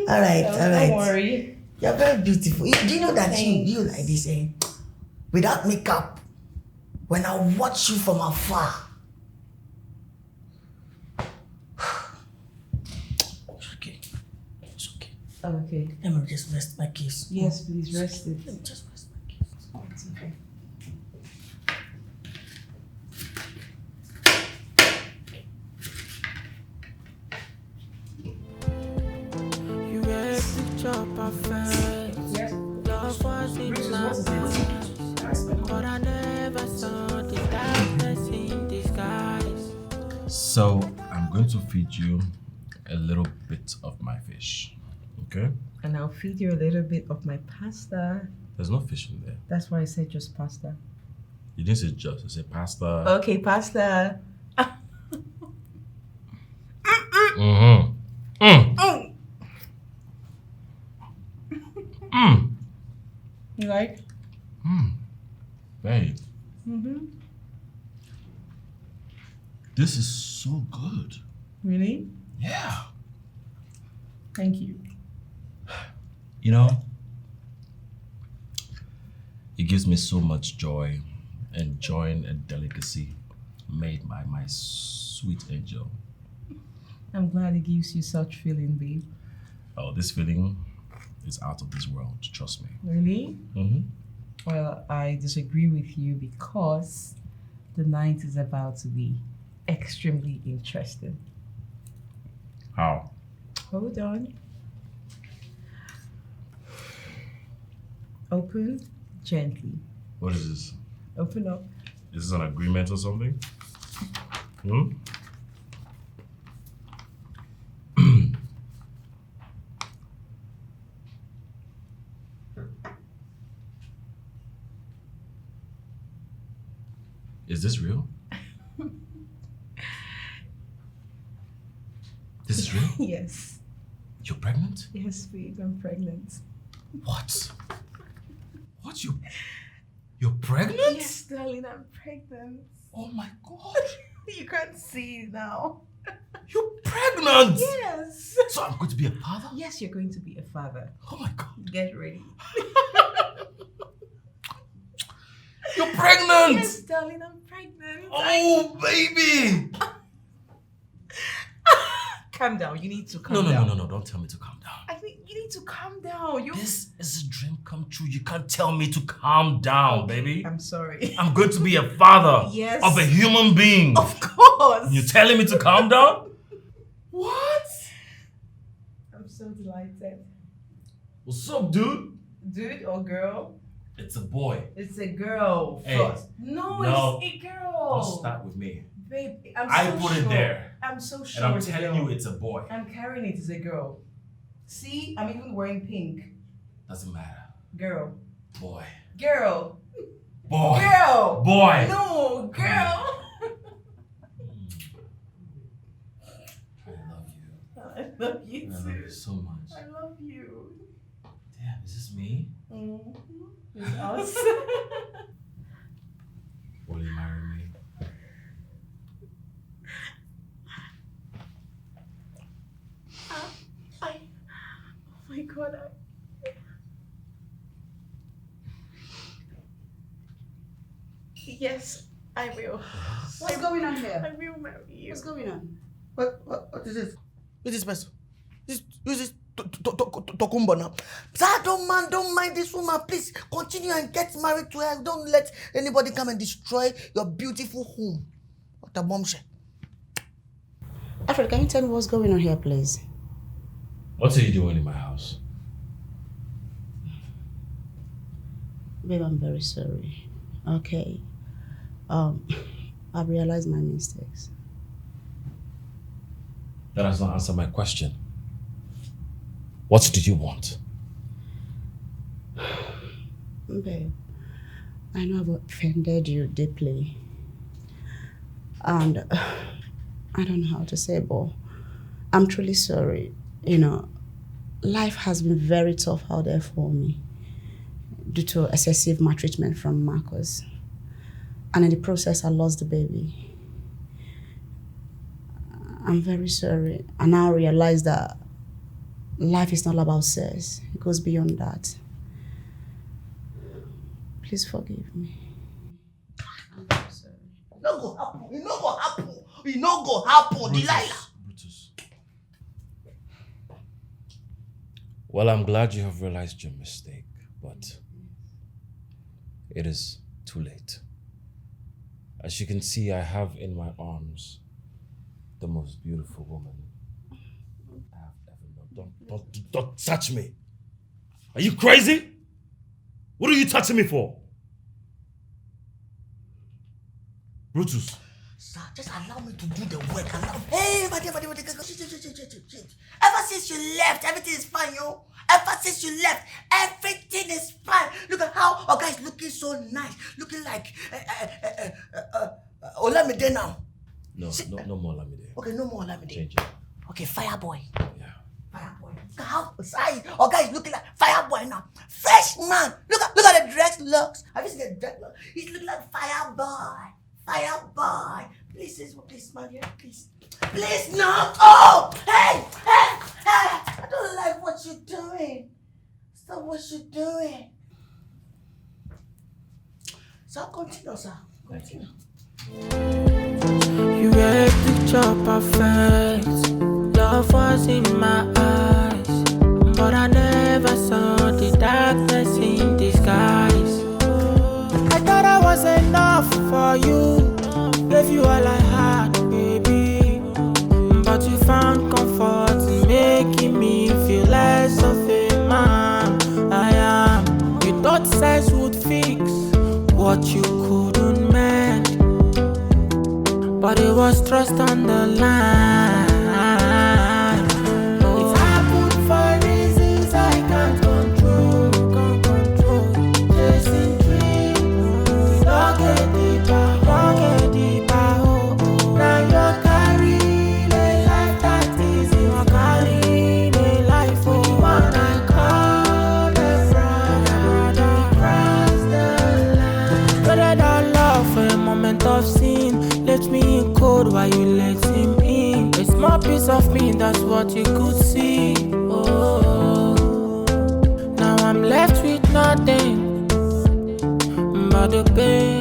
All right. Don't worry. You're very beautiful. Do you know that you like this, without makeup, when I watch you from afar, it's okay. It's okay. Okay. Let me just rest my case. Yes, please rest it. Let me just rest my case. It's okay. You had picture perfect. Yes. Love was in my eyes, but I never saw the darkness in disguise. So I'm going to feed you a little bit of my fish. Okay? And I'll feed you a little bit of my pasta. There's no fish in there. That's why I said just pasta. You didn't say just, you said pasta. Okay, pasta. Mm-hmm. You like? Babe, Mm-hmm. this is so good. Really? Yeah. Thank you. You know, it gives me so much joy enjoying a delicacy made by my sweet angel. I'm glad it gives you such feeling, babe. Oh, this feeling is out of this world, trust me. Really? Mm-hmm. Well, I disagree with you because the night is about to be extremely interesting. How? Hold on. Open gently. What is this? Open up. Is this an agreement or something? Hmm? Is this real? This is real? Yes. You're pregnant? Yes, babe, I'm pregnant. What? What? You're pregnant? Yes, darling, I'm pregnant. Oh my God. You can't see it now. You're pregnant? Yes. So I'm going to be a father? Yes, you're going to be a father. Oh my God. Get ready. You're pregnant? Yes, darling, I'm pregnant. Oh, baby. calm down. You need to calm No, down. no, don't tell me to calm down. I think you need to calm down. This is a dream come true. You can't tell me to calm down, baby. I'm sorry. I'm going to be a father Yes. of a human being. Of course. You're telling me to calm down? What? I'm so delighted. What's up, dude? Dude or girl? It's a boy. It's a girl Hey. first. No, it's a girl. Don't start with me. Babe, I put it there. I'm so sure And I'm it's a telling girl. you it's a boy. I'm carrying it as a girl. See, I'm even wearing pink. Doesn't matter. Girl. Boy. Girl. Boy. Girl. Boy. No, girl. I love you. I love you I love too. you so much. I love you. Damn, is this me? Mm-hmm. It's us. Will you marry me? Oh my God. Yes, I will. What's going on here? I will marry you. What's going on? What is this? Who's this person? Who's this Tokumbo now? Sir, don't mind this woman. Please continue and get married to her. Don't let anybody come and destroy your beautiful home. What a bombshell. Alfred, can you tell me what's going on here, please? What are you doing in my house? Babe, I'm very sorry. Okay. I've realized my mistakes. That does not answer my question. What did you want? Babe, I know I've offended you deeply. And I don't know how to say, but I'm truly sorry. You know, life has been very tough out there for me due to excessive maltreatment from Marcus. And in the process, I lost the baby. I'm very sorry. I now realize that life is not about sex. It goes beyond that. Please forgive me. I'm very sorry. It no go happen. It no go happen. It no go happen. Delilah. Brutus. Well, I'm glad you have realized your mistake, but it is too late. As you can see, I have in my arms the most beautiful woman I have ever known. Don't touch me. Are you crazy? What are you touching me for? Brutus. Sir, just allow me to do the work. Hey, shit. Ever since you left, everything is fine, yo. Ever since you left, everything is fine. Look at how our guy is looking so nice. Looking like Olamide now. No more Lamide. Okay, no more Olamide. Change it. Okay, Fireboy. Yeah. Fireboy. Look at how size our guy is looking like Fireboy now. Fresh man. Look at the dreadlocks. Have you seen the dreadlocks? He's looking like Fireboy. Fireboy. Please, man, yeah, please. Please, no. Oh, hey. I don't like what you're doing. Stop what you're doing. So continue, sir. Continue. You were a picture perfect. Love was in my eyes, but I never saw the darkness in disguise. I thought I was enough for you, gave you all I had, baby. But you found comfort in making me feel less of a man I am. You thought sex would fix what you couldn't mend, but it was trust on the line. It happened for reasons I can't control. Chasing dreams, don't get deeper. Oh. Now you're carrying a life that is you're carrying a life. Oh, one I call a brother, cross the line. Better than love for a moment of sin. Left me in cold while you let him in. A small piece of me, that's what you could see. Oh, now I'm left with nothing but the pain.